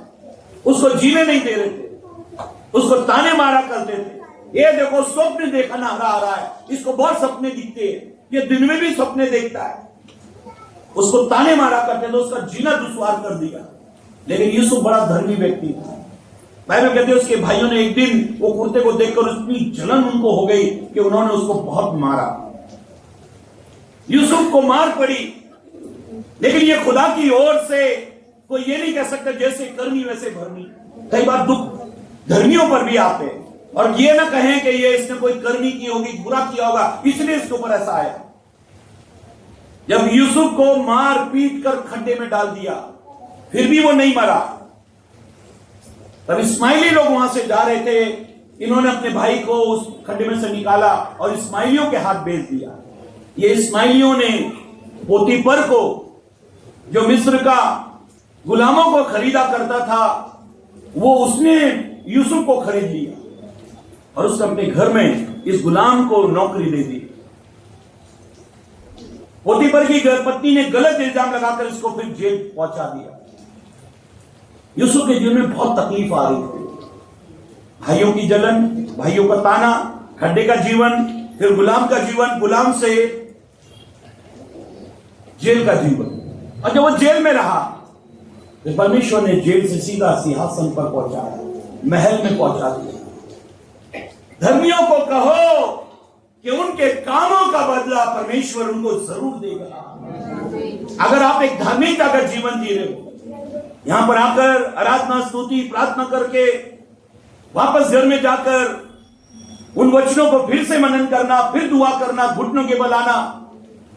उसको जीने नहीं दे रहे थे, उसको ताने मारा करते थे। ये देखो स्वप्न देखा ना आ रहा है, इसको बहुत सपने दिखते हैं, ये दिन में भी सपने देखता है। उसको ताने मारा करते थे, उसका जीना दुश्वार कर दिया। लेकिन यूसुफ बड़ा धर्मी व्यक्ति था। बाइबल कहते हैं उसके भाइयों ने एक दिन वो कुर्ते को देखकर उतनी जलन उनको हो गई कि उन्होंने उसको बहुत मारा। यूसुफ को मार पड़ी, लेकिन ये खुदा की ओर से कोई ये नहीं कह सकता जैसे करनी वैसे भरनी। कई बार दुख धर्मियों पर भी आते हैं, और ये ना कहें कि ये इसने कोई करनी की होगी, बुरा किया होगा, इसलिए इसके ऊपर ऐसा आया। जब यूसुफ को मार पीट कर खड्डे में डाल दिया, फिर भी वो नहीं मरा, तब इस्माइली लोग वहां से जा रहे थे। इन्होंने अपने भाई को उस खड्डे में से निकाला और इस्माइलियों के हाथ भेज दिया। ये इस्माइलियों ने पोतीपर को, जो मिस्र का गुलामों को खरीदा करता था, वो उसने यूसुफ को खरीद लिया और उसने अपने घर में इस गुलाम को नौकरी दे दी। पोतीपर की पत्नी ने गलत इल्जाम लगाकर इसको फिर जेल पहुंचा दिया। यूसुफ के जीवन में बहुत तकलीफ आ रही थी, भाइयों की जलन, भाइयों का ताना, खड्डे का जीवन, फिर गुलाम का जीवन, गुलाम से जेल का जीवन। और जब वो जेल में रहा तो परमेश्वर ने जेल से सीधा सिंहासन पर पहुंचाया, महल में पहुंचा दिया। धर्मियों को कहो कि उनके कामों का बदला परमेश्वर उनको जरूर देगा। अगर आप एक धार्मिकता का जीवन जी रहे हो, यहां पर आकर आराधना, स्तुति, प्रार्थना करके वापस घर में जाकर उन वचनों को फिर से मनन करना, फिर दुआ करना, घुटनों के बल आना,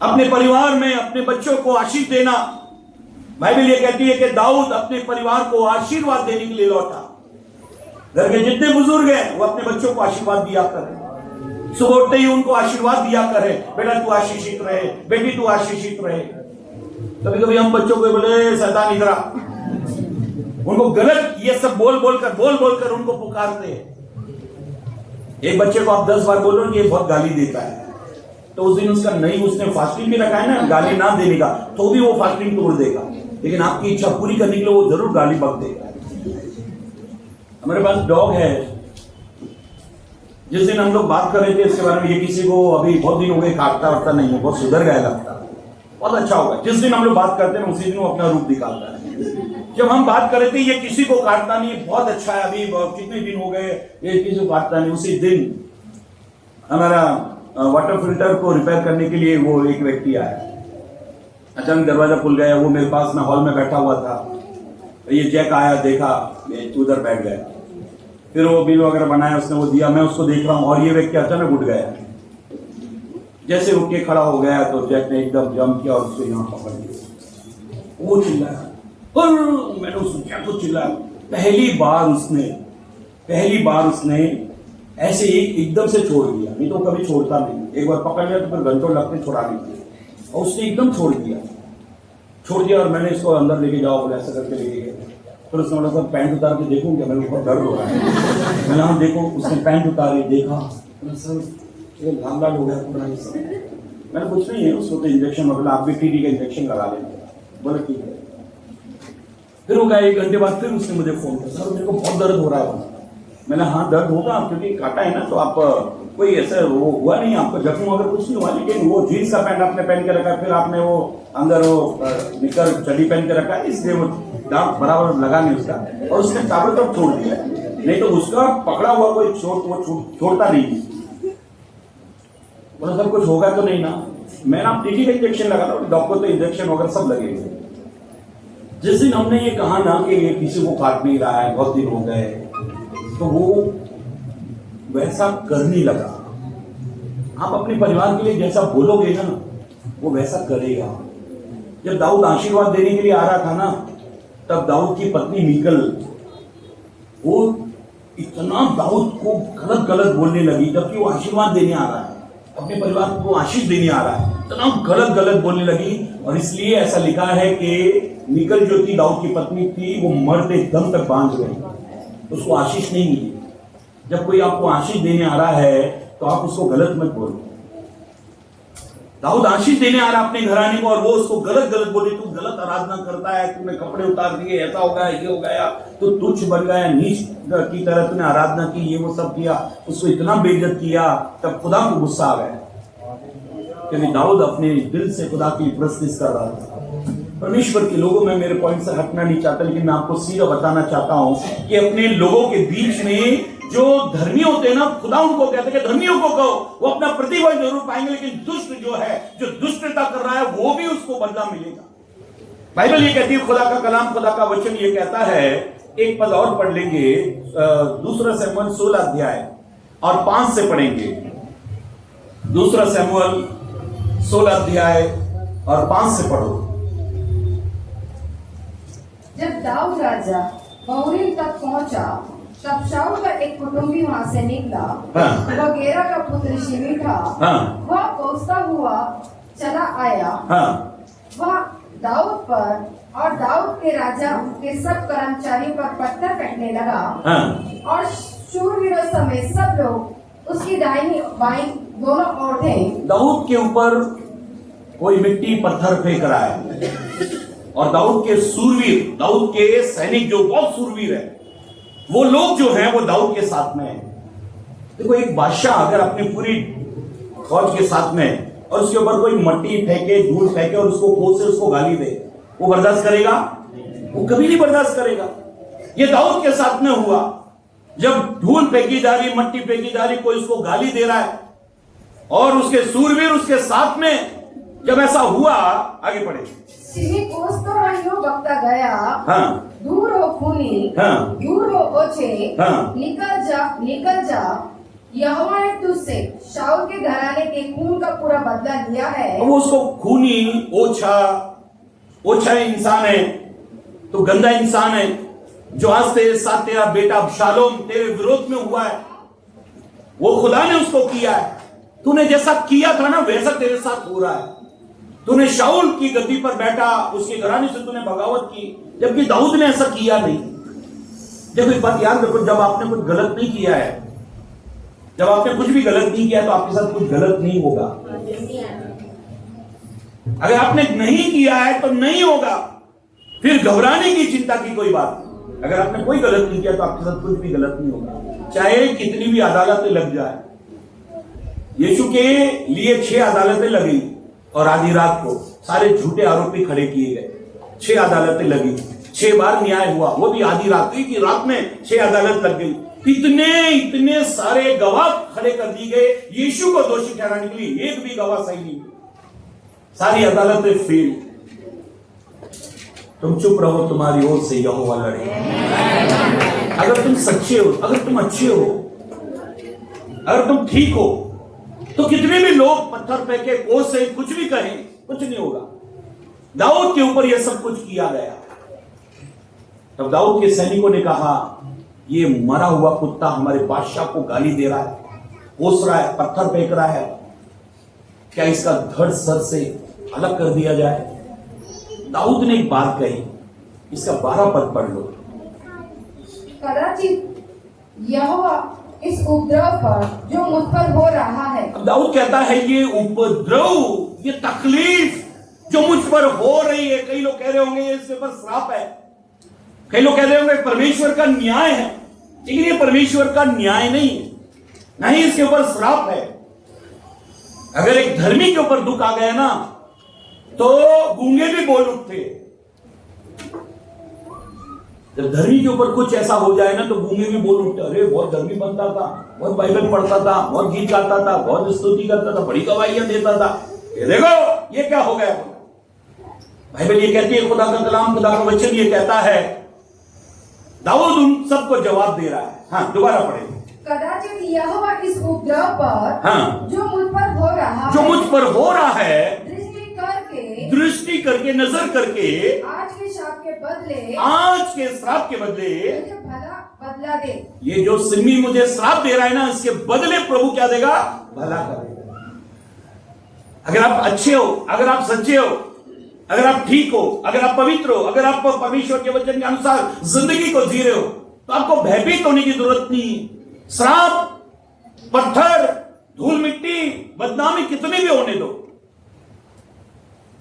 अपने परिवार में अपने बच्चों को आशीष देना। बाइबल ये कहती है कि दाऊद अपने परिवार को आशीर्वाद देने के लिए लौटा। घर के जितने बुजुर्ग हैं वो अपने बच्चों को आशीर्वाद दिया करें, सुबह उठते ही उनको आशीर्वाद दिया करें, बेटा तू आशीषित रहे, बेटी तू आशीषित रहे। कभी कभी हम बच्चों को बोले शैतान इधर आ, उनको गलत ये सब बोल बोलकर उनको पुकारते हैं। एक बच्चे को आप 10 बार बोलो कि ये बहुत गाली देता है, तो उस दिन उसका नहीं, उसने फास्टिंग भी रखा है ना गाली ना देने का, तो भी वो फास्टिंग तोड़ देगा, लेकिन आपकी इच्छा पूरी करने के लिए वो जरूर गाली बक देगा। हमारे पास डॉग है, जिस दिन हम लोग बात कर रहे थे इसके बारे में, ये किसी को अभी बहुत दिन हो गए काटता वाटता नहीं है, बहुत सुधर गया लगता, बहुत अच्छा होगा। जिस दिन हम लोग बात करते हैं उसी दिन वो अपना रूप दिखाता है। जब हम बात कर रहे थे ये किसी को काटता नहीं, बहुत अच्छा है, अभी कितने दिन हो गए ये किसी को काटता नहीं, उसी दिन हमारा वाटर फिल्टर को रिपेयर करने के लिए वो एक व्यक्ति आया, अचानक दरवाजा खुल गया, वो मेरे पास ना हॉल में बैठा हुआ था, ये जैक आया, देखा उधर बैठ गया, फिर वो बिल वगैरह बनाया, उसने वो दिया, मैं उसको देख रहा हूं और ये व्यक्ति अचानक उठ गया। जैसे उठ के खड़ा हो गया तो जैक ने एकदम जंप किया और उसको यहाँ पकड़ लिया। वो चिल्लाया और मैंने उसको क्या कुछ चिल्लाया। पहली बार उसने ऐसे ही एकदम से छोड़ दिया, नहीं तो कभी छोड़ता नहीं, एक बार पकड़ लिया तो फिर घंटों लगते छोड़ाने के, और उसने एकदम छोड़ दिया और मैंने इसको अंदर लेके जाओ बोले, ऐसा करके लेके गया। फिर उसने बोला सर पैंट उतार के देखूं क्या, मेरे बहुत दर्द हो रहा है। मैंने हाँ देखो, उसने पैंट उतारी, देखा सर ये लाल लाल हो गया पूरा ये सब। मैंने कुछ नहीं है, उसको तो इंजेक्शन वगैरह, आप भी टीटी का इंजेक्शन लगा लेंगे, बोले ठीक है। फिर वो गया 1 घंटे बाद, फिर उसने मुझे फोन किया, सर मेरे को बहुत दर्द हो रहा है। मैंने हाँ दर्द होगा क्योंकि काटा है ना, तो आप कोई ऐसा वो हुआ नहीं, आपको जख्म वगैरह कुछ नहीं हुआ, लेकिन वो जीन्स का पैंट आपने पहन के रखा है, फिर आपने वो अंदर वो निकर चड्डी पहन के रखा है, इसलिए वो दांत बराबर लगा नहीं उसका, और उसने ताबड़तोड़ छोड़ दिया, नहीं तो उसका पकड़ा हुआ कोई चोट वो छोड़ता नहीं। बोला सर कुछ होगा तो नहीं ना, मैंने आप टीटी का इंजेक्शन लगा था, डॉक्टर तो इंजेक्शन वगैरह सब लगेंगे। जिस दिन हमने ये कहा ना कि ये किसी को काट नहीं रहा है, बहुत दिन हो गए, तो वो वैसा करने लगा। आप अपने परिवार के लिए जैसा बोलोगे ना वो वैसा करेगा। जब दाऊद आशीर्वाद देने के लिए आ रहा था ना, तब दाऊद की पत्नी मीकल वो इतना दाऊद को गलत बोलने लगी, जबकि वो आशीर्वाद देने आ रहा है, अपने परिवार को आशीष देने आ रहा है, इतना गलत बोलने लगी। और इसलिए ऐसा लिखा है कि मीकल जो थी दाऊद की पत्नी थी, वो मरते दम तक बांझ गई, उसको आशीष नहीं मिली। जब कोई आपको आशीष देने आ रहा है तो आप उसको गलत मत बोलो। दाऊद आशीष देने आ रहा अपने घराने को और वो उसको गलत बोले, तू गलत आराधना करता है, तूने कपड़े उतार दिए, ऐसा हो गया, ये हो गया, तो तुच्छ बन गया, नीच की तरह तूने आराधना की, ये वो सब किया, उसको इतना बेइज्जत किया। तब खुदा को गुस्सा आ गया, क्योंकि दाऊद अपने दिल से खुदा की प्रस्तुति कर रहा था। परमेश्वर के लोगों में, मेरे पॉइंट से हटना नहीं चाहता, लेकिन मैं आपको सीधा बताना चाहता हूं कि अपने लोगों के बीच में जो धर्मी होते हैं ना, खुदा उनको कहते हैं कि धर्मियों को कहो, वो अपना प्रतिफल जरूर पाएंगे, लेकिन दुष्ट जो है, जो दुष्टता कर रहा है, वो भी उसको बदला मिलेगा। बाइबल ये कहती है, खुदा का कलाम, खुदा का वचन ये कहता है, एक पद और पढ़ लेंगे, 2 शमूएल 16 अध्याय और 5 से पढ़ेंगे। 2 शमूएल 16 अध्याय और 5 से पढ़ो। जब दाऊद राजा बहूरीम तक पहुंचा, तब शाऊल का एक कुटुंबी वहां से निकला, वह गेरा का पुत्र शिमी था। वह पहुंचता हुआ चला आया, वह दाऊद पर और दाऊद के राजा के सब कर्मचारियों पर पत्थर फेंकने लगा, और शूरवीरों समेत सब लोग उसकी दाहिनी बाईं दोनों ओर थे। दाऊद के ऊपर कोई मिट्टी पत्थर फेंक रहा है, और दाऊद के सूरवीर, दाऊद के सैनिक जो बहुत सूरवीर है, वो लोग जो हैं वो दाऊद के साथ में हैं। देखो, एक बादशाह अगर अपनी पूरी फौज के साथ में और उसके ऊपर कोई मट्टी फेंके, धूल फेंके और उसको कोस से उसको गाली दे, वो बर्दाश्त करेगा? वो कभी नहीं बर्दाश्त करेगा। ये दाऊद के साथ में हुआ, जब धूल फेंकी जा रही, मट्टी फेंकी जा रही, कोई उसको गाली दे रहा है, और उसके सूरवीर उसके साथ में जब ऐसा हुआ, आगे बढ़े। शिमी कोसता हुआ यूं बकता गया, दूर हो खूनी, दूर हो ओछे, निकल जा यहोवा ने तुझसे शाऊल के घराने के खून का पूरा बदला लिया है। वो उसको खूनी ओछा इंसान है, तो गंदा इंसान है, जो आज तेरे साथ तेरा बेटा अबशालोम तेरे विरोध में हुआ है, वो खुदा ने उसको किया है। तूने जैसा किया था ना वैसा तेरे साथ हो रहा है। तूने शाऊल की गद्दी पर बैठा, उसके घराने से तूने बगावत की, जबकि दाऊद ने ऐसा किया नहीं। देखो एक बात याद रखो, जब आपने कुछ गलत नहीं किया है, जब आपने कुछ भी गलत नहीं किया तो आपके साथ कुछ गलत नहीं होगा। अगर आपने नहीं किया है तो नहीं होगा, फिर घबराने की चिंता की कोई बात नहीं। अगर आपने कोई गलत नहीं किया तो आपके साथ कुछ भी गलत नहीं होगा, चाहे कितनी भी अदालतें लग जाए। यीशु के लिए 6 अदालतें लगी और आधी रात को सारे झूठे आरोपी खड़े किए गए। 6 अदालतें लगी, 6 बार न्याय हुआ, वो भी आधी रात की रात में 6 अदालत लग गई। इतने सारे गवाह खड़े कर दिए गए यीशु को दोषी ठहराने के लिए, एक भी गवाह सही नहीं। सारी अदालतें फेल। तुम चुप रहो, तुम्हारी ओर से यहोवा लड़े। अगर तुम सच्चे हो, अगर तुम अच्छे हो, अगर तुम ठीक हो, तो कितने भी लोग पत्थर फेंके, कोसे, कुछ भी कहें, कुछ नहीं होगा। दाऊद के ऊपर यह सब कुछ किया गया। तब दाऊद के सैनिकों ने कहा, ये मरा हुआ कुत्ता हमारे बादशाह को गाली दे रहा है, कोस रहा है, पत्थर फेंक रहा है, क्या इसका धड़ सर से अलग कर दिया जाए? दाऊद ने एक बात कही, इसका 12 पद पढ़ लो। कदाचित यहोवा इस उपद्रव पर जो मुझ पर हो रहा है। अब दाऊद कहता है ये उपद्रव, ये तकलीफ जो मुझ पर हो रही है, कई लोग कह रहे होंगे इसके ऊपर श्राप है, कई लोग कह रहे होंगे परमेश्वर का न्याय है, लेकिन ये परमेश्वर का न्याय नहीं है, नहीं इसके ऊपर श्राप है। अगर एक धर्मी के ऊपर दुख आ गया ना तो गूंगे भी बोल उठते। जब धर्मी के ऊपर कुछ ऐसा हो जाए ना तो गूंगे भी बोल उठते, अरे बहुत धर्मी बनता था, बहुत बाइबल पढ़ता था, बहुत गीत गाता था, बहुत स्तुति करता था, बड़ी गवाहियां देता था, ये देखो ये क्या हो गया। बाइबल ये कहती है, खुदा का कलाम, खुदा का वचन ये कहता है, दाऊद उन सबको जवाब दे रहा है। हाँ, दोबारा पढ़ेंगे। कदाचित यहोवा इस उपद्रव पर हाँ, जो मुझ पर हो रहा है दृष्टि करके नजर करके आज के श्राप के बदले मुझे भला बदला दे। ये जो सिमी मुझे श्राप दे रहा है ना, इसके बदले प्रभु क्या देगा? भला करेगा। अगर आप अच्छे हो, अगर आप सच्चे हो, अगर आप ठीक हो, अगर आप पवित्र हो, अगर आप परमेश्वर के वचन के अनुसार जिंदगी को जी रहे हो, तो आपको भयभीत होने की जरूरत नहीं। श्राप, पत्थर, धूल मिट्टी, बदनामी कितनी भी होने दो,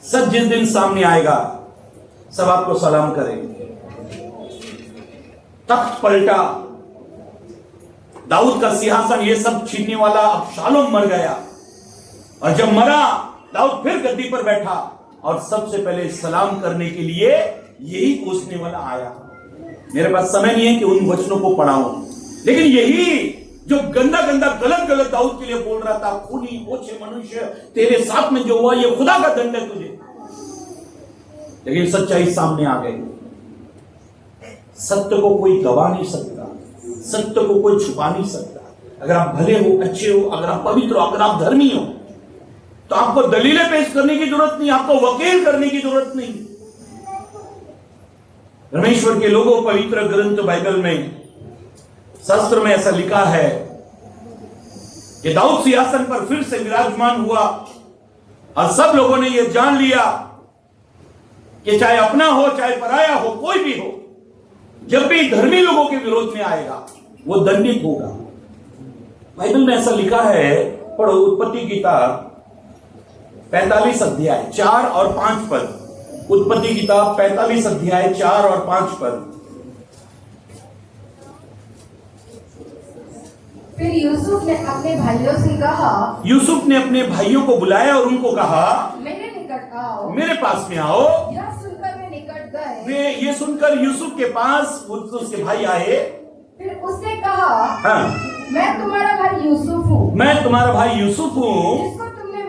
सब जिस दिन सामने आएगा सब आपको सलाम करेंगे। तख्त पलटा, दाऊद का सिंहासन ये सब छीनने वाला अबशालोम मर गया, और जब मरा दाऊद फिर गद्दी पर बैठा और सबसे पहले सलाम करने के लिए यही पूछने वाला आया। मेरे पास समय नहीं है कि उन वचनों को पढ़ाऊं, लेकिन यही जो गंदा गलत दाऊद के लिए बोल रहा था, खूनी ओछे मनुष्य, तेरे साथ में जो हुआ ये खुदा का दंड है तुझे। लेकिन सच्चाई सामने आ गई। सत्य को कोई गवा नहीं सकता, सत्य को कोई छुपा नहीं सकता। अगर आप भले हो, अच्छे हो, अगर आप पवित्र हो, अगर आप धर्मी हो, तो आपको दलीलें पेश करने की जरूरत नहीं, आपको वकील करने की जरूरत नहीं। परमेश्वर के लोगों, पवित्र ग्रंथ बाइबल में, शास्त्र में ऐसा लिखा है कि दाऊद सिंहासन पर फिर से विराजमान हुआ और सब लोगों ने यह जान लिया कि चाहे अपना हो चाहे पराया हो, कोई भी हो, जब भी धर्मी लोगों के विरोध में आएगा वो दंडित होगा। बाइबल में ऐसा लिखा है, पढ़ो उत्पत्ति किताब 45 अध्याय 4 और 5 पद। उत्पत्ति किताब 45 अध्याय 4 और 5 पद। फिर यूसुफ ने अपने भाइयों से कहा, यूसुफ ने अपने भाइयों को बुलाया और उनको कहा, मेरे निकट आओ, मेरे पास में आओ। यह सुनकर वे निकट गए। वे ये सुनकर यूसुफ के पास उसके भाई आए। फिर उसने कहा, हाँ, मैं तुम्हारा भाई यूसुफ हूँ, मैं तुम्हारा भाई यूसुफ हूँ, जिसको तुमने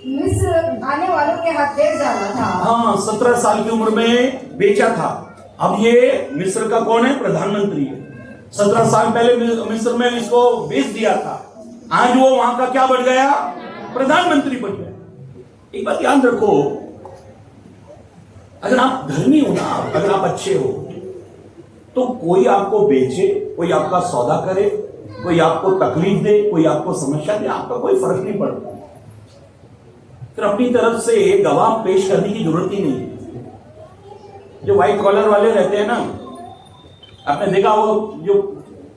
मिस्र आने वालों के हाथ बेच डाला था। हाँ, 17 साल की उम्र में बेचा था। अब ये मिस्र का कौन है? प्रधानमंत्री है। 17 साल पहले मिस्र में इसको बेच दिया था, आज वो वहां का क्या बन गया? प्रधानमंत्री बन गया। एक बात याद रखो, अगर आप धर्मी हो ना, अगर आप अच्छे हो, तो कोई आपको बेचे, कोई आपका सौदा करे, कोई आपको तकलीफ दे, कोई आपको समस्या दे, आपका कोई फर्क नहीं पड़ता। फिर अपनी तरफ से गवाह पेश करने की जरूरत ही नहीं। जो व्हाइट कॉलर वाले रहते हैं ना, आपने देखा वो जो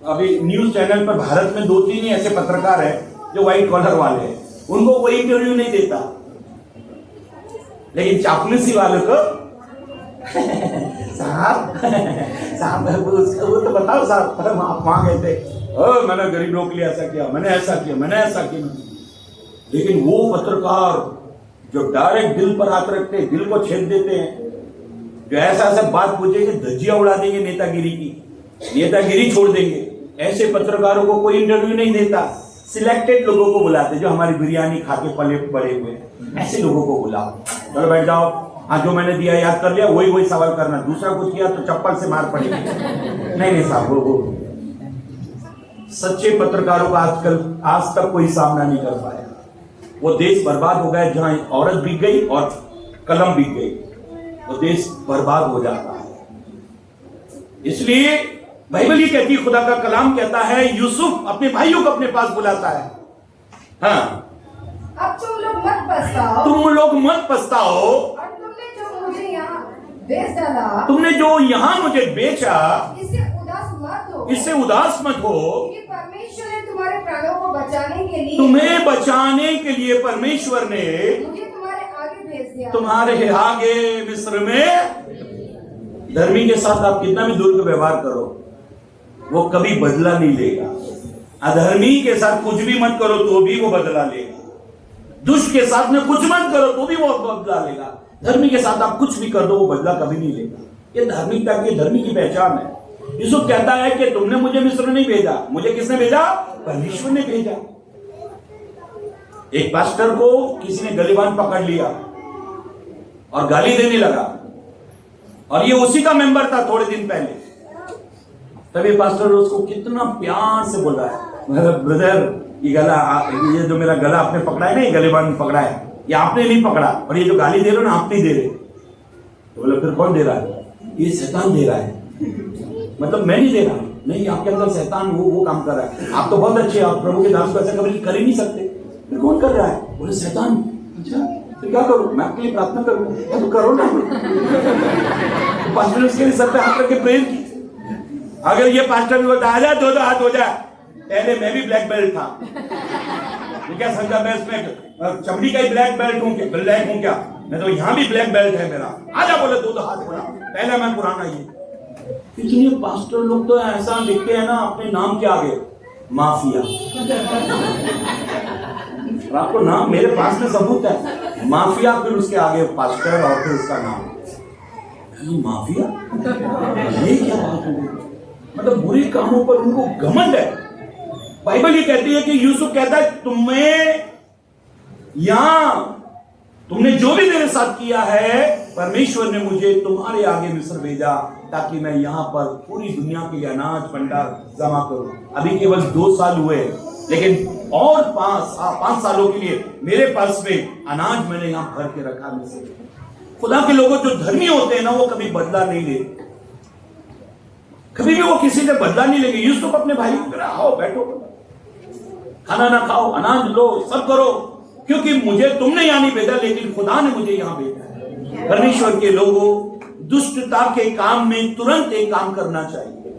अभी न्यूज चैनल पर भारत में 2-3 ही ऐसे पत्रकार हैं जो व्हाइट कॉलर वाले हैं, उनको कोई इंटरव्यू नहीं देता, लेकिन चापलूसी वालों को साहब वो तो बताओ साहब, आप वहां गए थे, मैंने गरीब लोगों के लिए ऐसा किया, मैंने ऐसा किया, मैंने ऐसा किया। लेकिन वो पत्रकार जो डायरेक्ट दिल पर हाथ रखते, दिल को छेद देते हैं, जो ऐसा ऐसा बात पूछेंगे, धज्जियां उड़ा देंगे नेतागिरी की, नेतागिरी छोड़ देंगे, ऐसे पत्रकारों को कोई इंटरव्यू नहीं देता। सिलेक्टेड लोगों को बुलाते, जो हमारी बिरयानी खा के पले पड़े हुए, ऐसे लोगों को बुलाओ, चलो बैठ जाओ, हाँ जो मैंने दिया याद कर लिया, वही सवाल करना, दूसरा कुछ किया तो चप्पल से मार पड़ेगी। नहीं साहब, वो सच्चे पत्रकारों का आजकल आज तक कोई सामना नहीं कर पाया। वो देश बर्बाद हो गया, जहां औरत बिक गई और कलम बिक गई, वो देश बर्बाद हो जाता है। इसलिए बाइबल ये कहती है, खुदा का कलाम कहता है, यूसुफ अपने भाइयों को अपने पास बुलाता है। हाँ, अब तुम लोग मत पछताओ, तुम लोग मत पछताओ, और तुमने जो मुझे यहाँ बेच डाला, तुमने जो यहाँ मुझे बेचा, इससे उदास मत हो, इससे उदास मत हो। क्योंकि परमेश्वर ने तुम्हारे प्राणों को बचाने के लिए, तुम्हें बचाने के लिए परमेश्वर ने मुझे तुम्हारे आगे भेज दिया। तुम्हारे आगे मिस्र में। धर्मी के साथ आप कितना भी दूर का व्यवहार करो, वो कभी बदला नहीं लेगा। अधर्मी के साथ कुछ भी मत करो तो भी वो बदला लेगा। दुष्ट के साथ में कुछ मत करो तो भी वो बदला लेगा। धर्मी के साथ आप कुछ भी कर दो, वो बदला कभी नहीं लेगा। ये धार्मिकता की, धर्मी की पहचान है। यूसुफ कहता है कि तुमने मुझे मिस्र नहीं भेजा, मुझे किसने भेजा? परमेश्वर ने भेजा। एक पास्टर को किसी ने गलीबान पकड़ लिया और गाली देने लगा, और ये उसी का मेंबर था थोड़े दिन पहले। तभी पास्टर उसको कितना प्यार से बोला है, ब्रदर ये जो मेरा गला आपने पकड़ा है ना, ये गलीबान पकड़ा है, ये आपने नहीं पकड़ा, और ये जो गाली दे रहे हो ना, आप नहीं दे रहे। तो बोला फिर कौन दे रहा है? ये शैतान दे रहा है। मतलब मैं नहीं दे रहा, नहीं, आपके अंदर शैतान वो काम कर रहा है। आप तो बहुत अच्छे, आप प्रभु के दास को ऐसा कभी कर ही नहीं सकते, फिर कौन कर रहा है? बोले शैतान। अच्छा फिर क्या करूं? मैं आपके लिए प्रार्थना करूं? तो करो ना। 5 मिनट के लिए सर पे हाथ रख के प्रेयर की। अगर ये पास्टर भी बोलता आ जा, दो हाथ हो जाए, पहले मैं भी ब्लैक बेल्ट था, क्या समझा? मैं इसमें चमड़ी का ही ब्लैक बेल्ट हूं क्या? ब्लैक हूं क्या? मैं तो यहाँ भी ब्लैक बेल्ट है मेरा। आजा बोले, 2 हाथ बोला, पहले मैं पुराना ही। इतने पास्टर लोग तो ऐसा लिखते हैं ना अपने नाम के आगे, माफिया। और आपको नाम, मेरे पास में सबूत है, माफिया, फिर उसके आगे पास्टर, और फिर उसका नाम माफिया। ये क्या बात हो गई? मतलब बुरे कामों पर उनको घमंड है। बाइबल ये कहती है कि यूसुफ कहता है, तुमने जो भी मेरे साथ किया है, परमेश्वर ने मुझे तुम्हारे आगे मिस्र भेजा ताकि मैं यहां पर पूरी दुनिया के लिए अनाज भंडार जमा करूं। अभी केवल 2 साल हुए, लेकिन और 5 सालों के लिए मेरे पास में अनाज मैंने यहां भर के रखा। मिस्र खुदा के लोगों जो धर्मी होते हैं ना, वो कभी बदला नहीं लेते, कभी भी वो किसी से बदला नहीं लेंगे। यूसुफ अपने भाई को आओ बैठो, खाना ना खाओ, अनाज लो, सब करो, क्योंकि मुझे तुमने यहां नहीं भेजा, लेकिन खुदा ने मुझे यहां भेजा। परमेश्वर के लोगों, दुष्टता के काम में तुरंत एक काम करना चाहिए,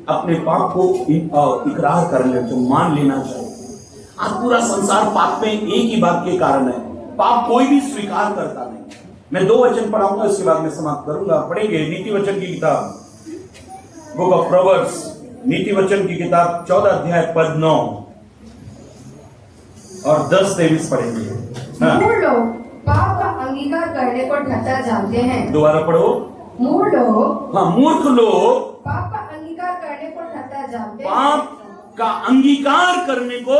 अपने पाप को इकरार कर लेना चाहिए, मान लेना चाहिए। आज पूरा संसार पाप में एक ही बात के कारण है, पाप कोई भी स्वीकार करता नहीं। मैं 2 वचन पढ़ाऊंगा, इसके बाद मैं समाप्त करूंगा। पढ़ेंगे नीति वचन की किताब, बुक ऑफ प्रोवर्ब्स, नीति वचन की किताब 14 अध्याय पद 9 और 10-23 पढ़ेंगे। मूढ़ लोग पाप का अंगीकार करने को ठट्ठा जानते हैं। दोबारा पढ़ो। मूढ़ लोग, हाँ, मूर्ख लोग पाप का अंगीकार करने को ठट्ठा जानते हैं। पाप का अंगीकार करने को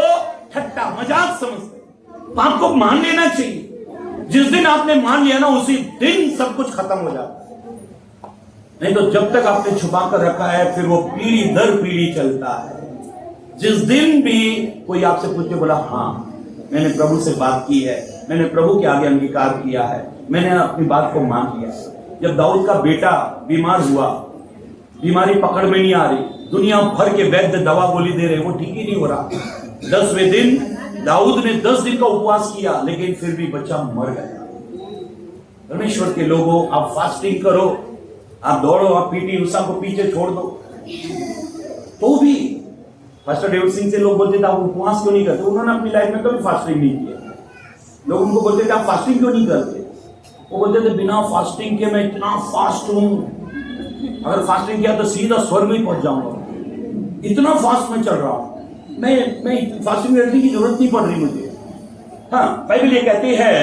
ठट्टा, मजाक समझते। पाप को मान लेना चाहिए। जिस दिन आपने मान लिया ना, उसी दिन सब कुछ खत्म हो जाता है। नहीं तो जब तक आपने छुपा कर रखा है फिर वो पीढ़ी दर पीढ़ी चलता है। जिस दिन भी कोई आपसे पूछ के बोला हाँ मैंने प्रभु से बात की है, मैंने प्रभु के आगे अंगीकार किया है, मैंने अपनी बात को मान लिया। जब दाऊद का बेटा बीमार हुआ, बीमारी पकड़ में नहीं आ रही, दुनिया भर के वैद्य दवा गोली दे रहे, वो ठीक ही नहीं हो रहा। 10वें दिन दाऊद ने 10 दिन का उपवास किया, लेकिन फिर भी बच्चा मर गया। परमेश्वर के लोगों, आप फास्टिंग करो, आप दौड़ो, आप पीटी उषा को पीछे छोड़ दो, तो भी पास्टर डेविड सिंह से लोग बोलते थे आप उपवास क्यों नहीं करते? उन्होंने अपनी लाइफ में कभी फास्टिंग नहीं किया। लोग उनको बोलते थे आप फास्टिंग क्यों नहीं करते? वो बोलते थे बिना फास्टिंग के मैं इतना फास्ट हूं, अगर फास्टिंग किया तो सीधा स्वर्ग में पहुंच जाऊंगा, इतना फास्ट में चल रहा हूं मैं फास्टिंग करने की जरूरत नहीं पड़ रही मुझे। हाँ, बाइबल ये कहती है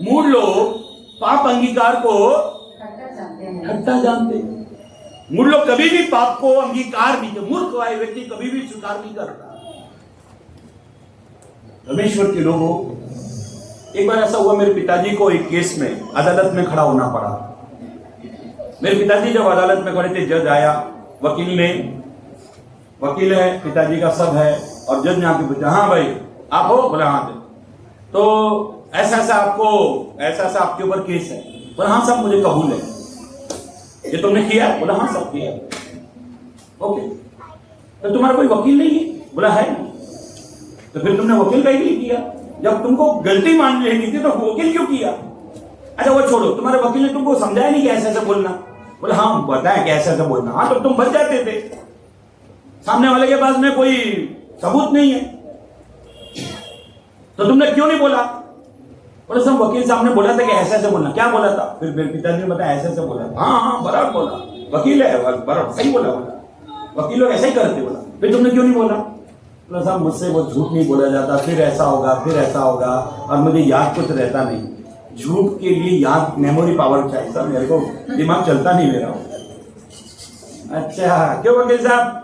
मूढ़ लोग पाप अंगीकार को खट्टा जानते हैं। मूढ़ लोग कभी भी पाप को अंगीकार नहीं करते, मूर्ख व्यक्ति कभी भी स्वीकार नहीं करता। परमेश्वर के लोगों, एक बार ऐसा हुआ मेरे पिताजी को एक केस में अदालत में खड़ा होना पड़ा। मेरे पिताजी जब अदालत में खड़े थे, जज आया, वकील है, पिताजी का सब है, और जज ने आके पूछा हाँ भाई आप हो? बोला हाँ। तो ऐसा ऐसा आपके ऊपर केस है? बोला हाँ सब मुझे कबूल है। ये तुमने किया? बोला हाँ सब किया। ओके, तो तुम्हारा कोई वकील नहीं है? बोला है। तो फिर तुमने वकील का ही नहीं किया? जब तुमको गलती मान लेनी थी तो वकील क्यों किया? अच्छा वो छोड़ो, तुम्हारे वकील ने तुमको समझाया नहीं कि ऐसे ऐसे बोलना? बोला हाँ बताया कि ऐसे ऐसे बोलना। हाँ तो तुम बच जाते थे, सामने वाले के पास में कोई सबूत नहीं है, तो तुमने क्यों नहीं बोला? बोले सब वकील साहब ने बोला था कि ऐसे ऐसे बोलना। क्या बोला था? फिर मेरे पिताजी ने बताया ऐसे ऐसे बोला। हाँ बराबर बोला, वकील है बराबर सही बोला। वकील लोग ऐसा ही करते। बोला फिर तुमने क्यों नहीं बोला? बोला साहब मुझसे वो झूठ नहीं बोला जाता, फिर ऐसा होगा फिर ऐसा होगा, और मुझे याद कुछ रहता नहीं। झूठ के लिए याद मेमोरी पावर चाहिए सर, मेरे को दिमाग चलता नहीं मेरा। अच्छा क्यों वकील साहब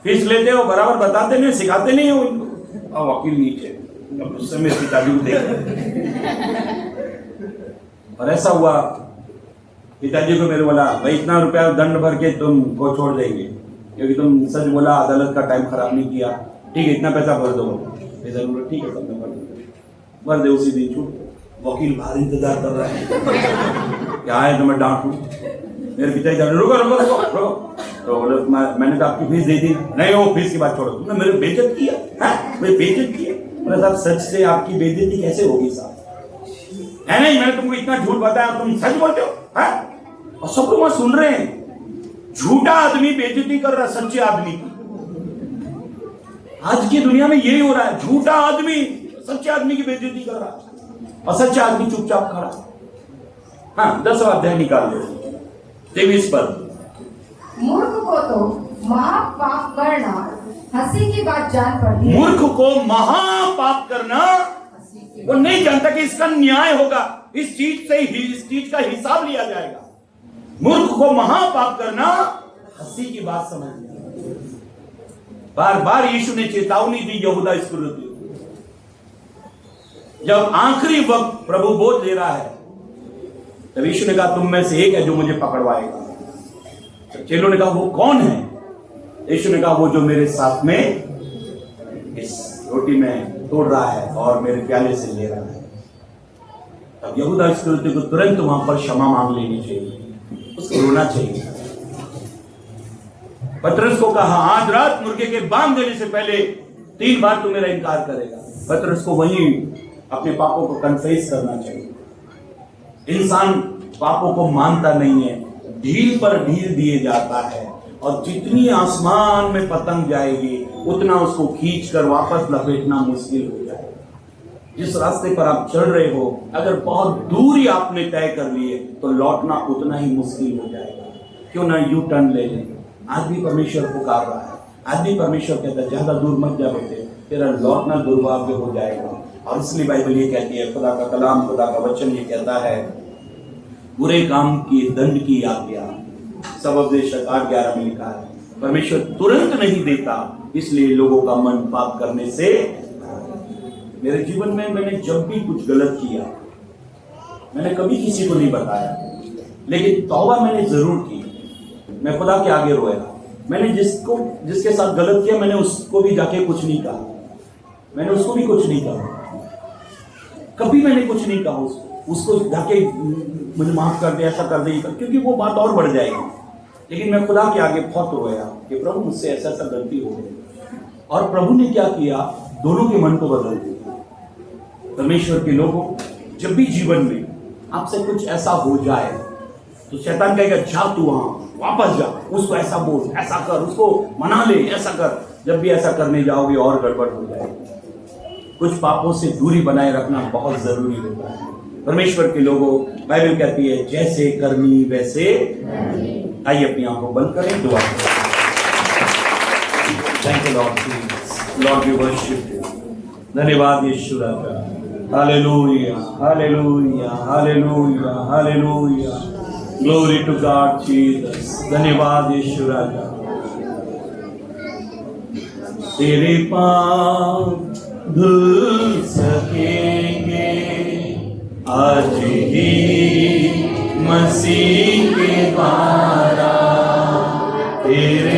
फीस लेते हो, बराबर बताते नहीं, सिखाते नहीं हो इनको? और वकील नीचे उससे मेरे पिताजी को देख, और ऐसा हुआ पिताजी को मेरे बोला भाई इतना रुपया दंड भर के तुमको छोड़ देंगे क्योंकि तुम सच बोला, अदालत का टाइम खराब नहीं किया, ठीक है इतना पैसा भर दो। जरूर ठीक है भर दे। उसी दिन छूट। वकील बाहर इंतजार कर रहा है, क्या है तो मैं डांटू। मेरे पिताजी रुको रुको रुको रुको, तो बोले मैंने तो आपकी फीस दे दी। नहीं वो फीस की बात छोड़ो, तुमने मेरे बेइज्जत किया, मेरे बेइज्जत किया। बोले साहब सच से आपकी बेइज्जती कैसे होगी साहब? है नहीं, मैंने तुमको इतना झूठ बताया, तुम सच बोलते हो? और सब लोग वहां सुन रहे हैं, झूठा आदमी बेइज्जती कर रहा है सच्चे आदमी की। आज की दुनिया में यही हो रहा है, झूठा आदमी सच्चे आदमी की बेइज्जती कर रहा है, और सच्चा आदमी चुपचाप खड़ा। हाँ 10वां अध्याय निकाल लो 23 पर। मूर्ख को तो महापाप करना हंसी की बात जान पड़ती है। मूर्ख को महापाप करना, वो नहीं जानता कि इसका न्याय होगा, इस चीज से ही इस चीज का हिसाब लिया जाएगा। मूर्ख को महापाप करना हंसी की बात समझ लिया। बार बार यीशु ने चेतावनी दी यहूदा इस्करियोती को। जब आखिरी वक्त प्रभु बोध ले रहा है, तब यीशु ने कहा तुम में से एक है जो मुझे पकड़वाएगा। तो चेलों ने कहा वो कौन है? यीशु ने कहा वो जो मेरे साथ में इस रोटी में तोड़ रहा है और मेरे प्याले से ले रहा है। अब यहूदा इस्करियोती को तुरंत वहां पर क्षमा मांग लेनी चाहिए, उसको रोना चाहिए। पतरस को कहा आज रात मुर्गे के बांग देने से पहले 3 बार तू मेरा इनकार करेगा। पतरस को वहीं अपने पापों को कन्फेस करना चाहिए। इंसान पापों को मानता नहीं है, ढील पर ढील दिए जाता है, और जितनी आसमान में पतंग जाएगी उतना उसको खींचकर वापस लपेटना मुश्किल हो जाएगा। जिस रास्ते पर आप चल रहे हो, अगर बहुत दूरी आपने तय कर लिए तो लौटना उतना ही मुश्किल हो जाएगा। क्यों ना यू टर्न ले लें। आज भी परमेश्वर पुकार रहा है, आज भी परमेश्वर कहता है ज्यादा दूर मत जा बेटे, तेरा लौटना दुर्भाग्य हो जाएगा। और इसलिए बाइबल ये कहती है, खुदा का कलाम, खुदा का वचन ये कहता है बुरे काम की दंड की आज्ञा, सबोपदेश 8:11 में लिखा है। परमेश्वर तुरंत नहीं देता, इसलिए लोगों का मन पाप करने से। मेरे जीवन में मैंने जब भी कुछ गलत किया, मैंने कभी किसी को नहीं बताया, लेकिन तौबा मैंने जरूर की। मैं खुदा के आगे रोया। मैंने जिसके साथ गलत किया, मैंने उसको भी जाके कुछ नहीं कहा। मैंने उसको भी कुछ नहीं कहा, कभी मैंने कुछ नहीं कहा उसको जाके मुझे माफ कर दे, ऐसा कर दे, क्योंकि वो बात और बढ़ जाएगी। लेकिन मैं खुदा के आगे बहुत रोया कि प्रभु मुझसे ऐसा ऐसा गलती हो गई। और प्रभु ने क्या किया, दोनों के मन को बदल दिया। परमेश्वर के लोगों, जब भी जीवन में आपसे कुछ ऐसा हो जाए तो शैतान कहेगा जा तू वहां वापस जा, उसको ऐसा बोल, ऐसा कर, उसको मना ले, ऐसा कर। जब भी ऐसा करने जाओगे और गड़बड़ हो जाएगी। कुछ पापों से दूरी बनाए रखना बहुत जरूरी होता है। परमेश्वर के लोगों, बाइबल कहती है जैसे करनी वैसे। आइए अपनी आंखों बंद करें, दुआ करें। Thank you Lord Jesus, Lord we worship you. धन्यवाद यीशु राजा। Hallelujah, hallelujah, hallelujah, hallelujah. Glory to God Jesus. धन्यवाद यीशु राजा। तेरे पाप धुल सकेंगे आज ही मसीह के द्वारा। तेरे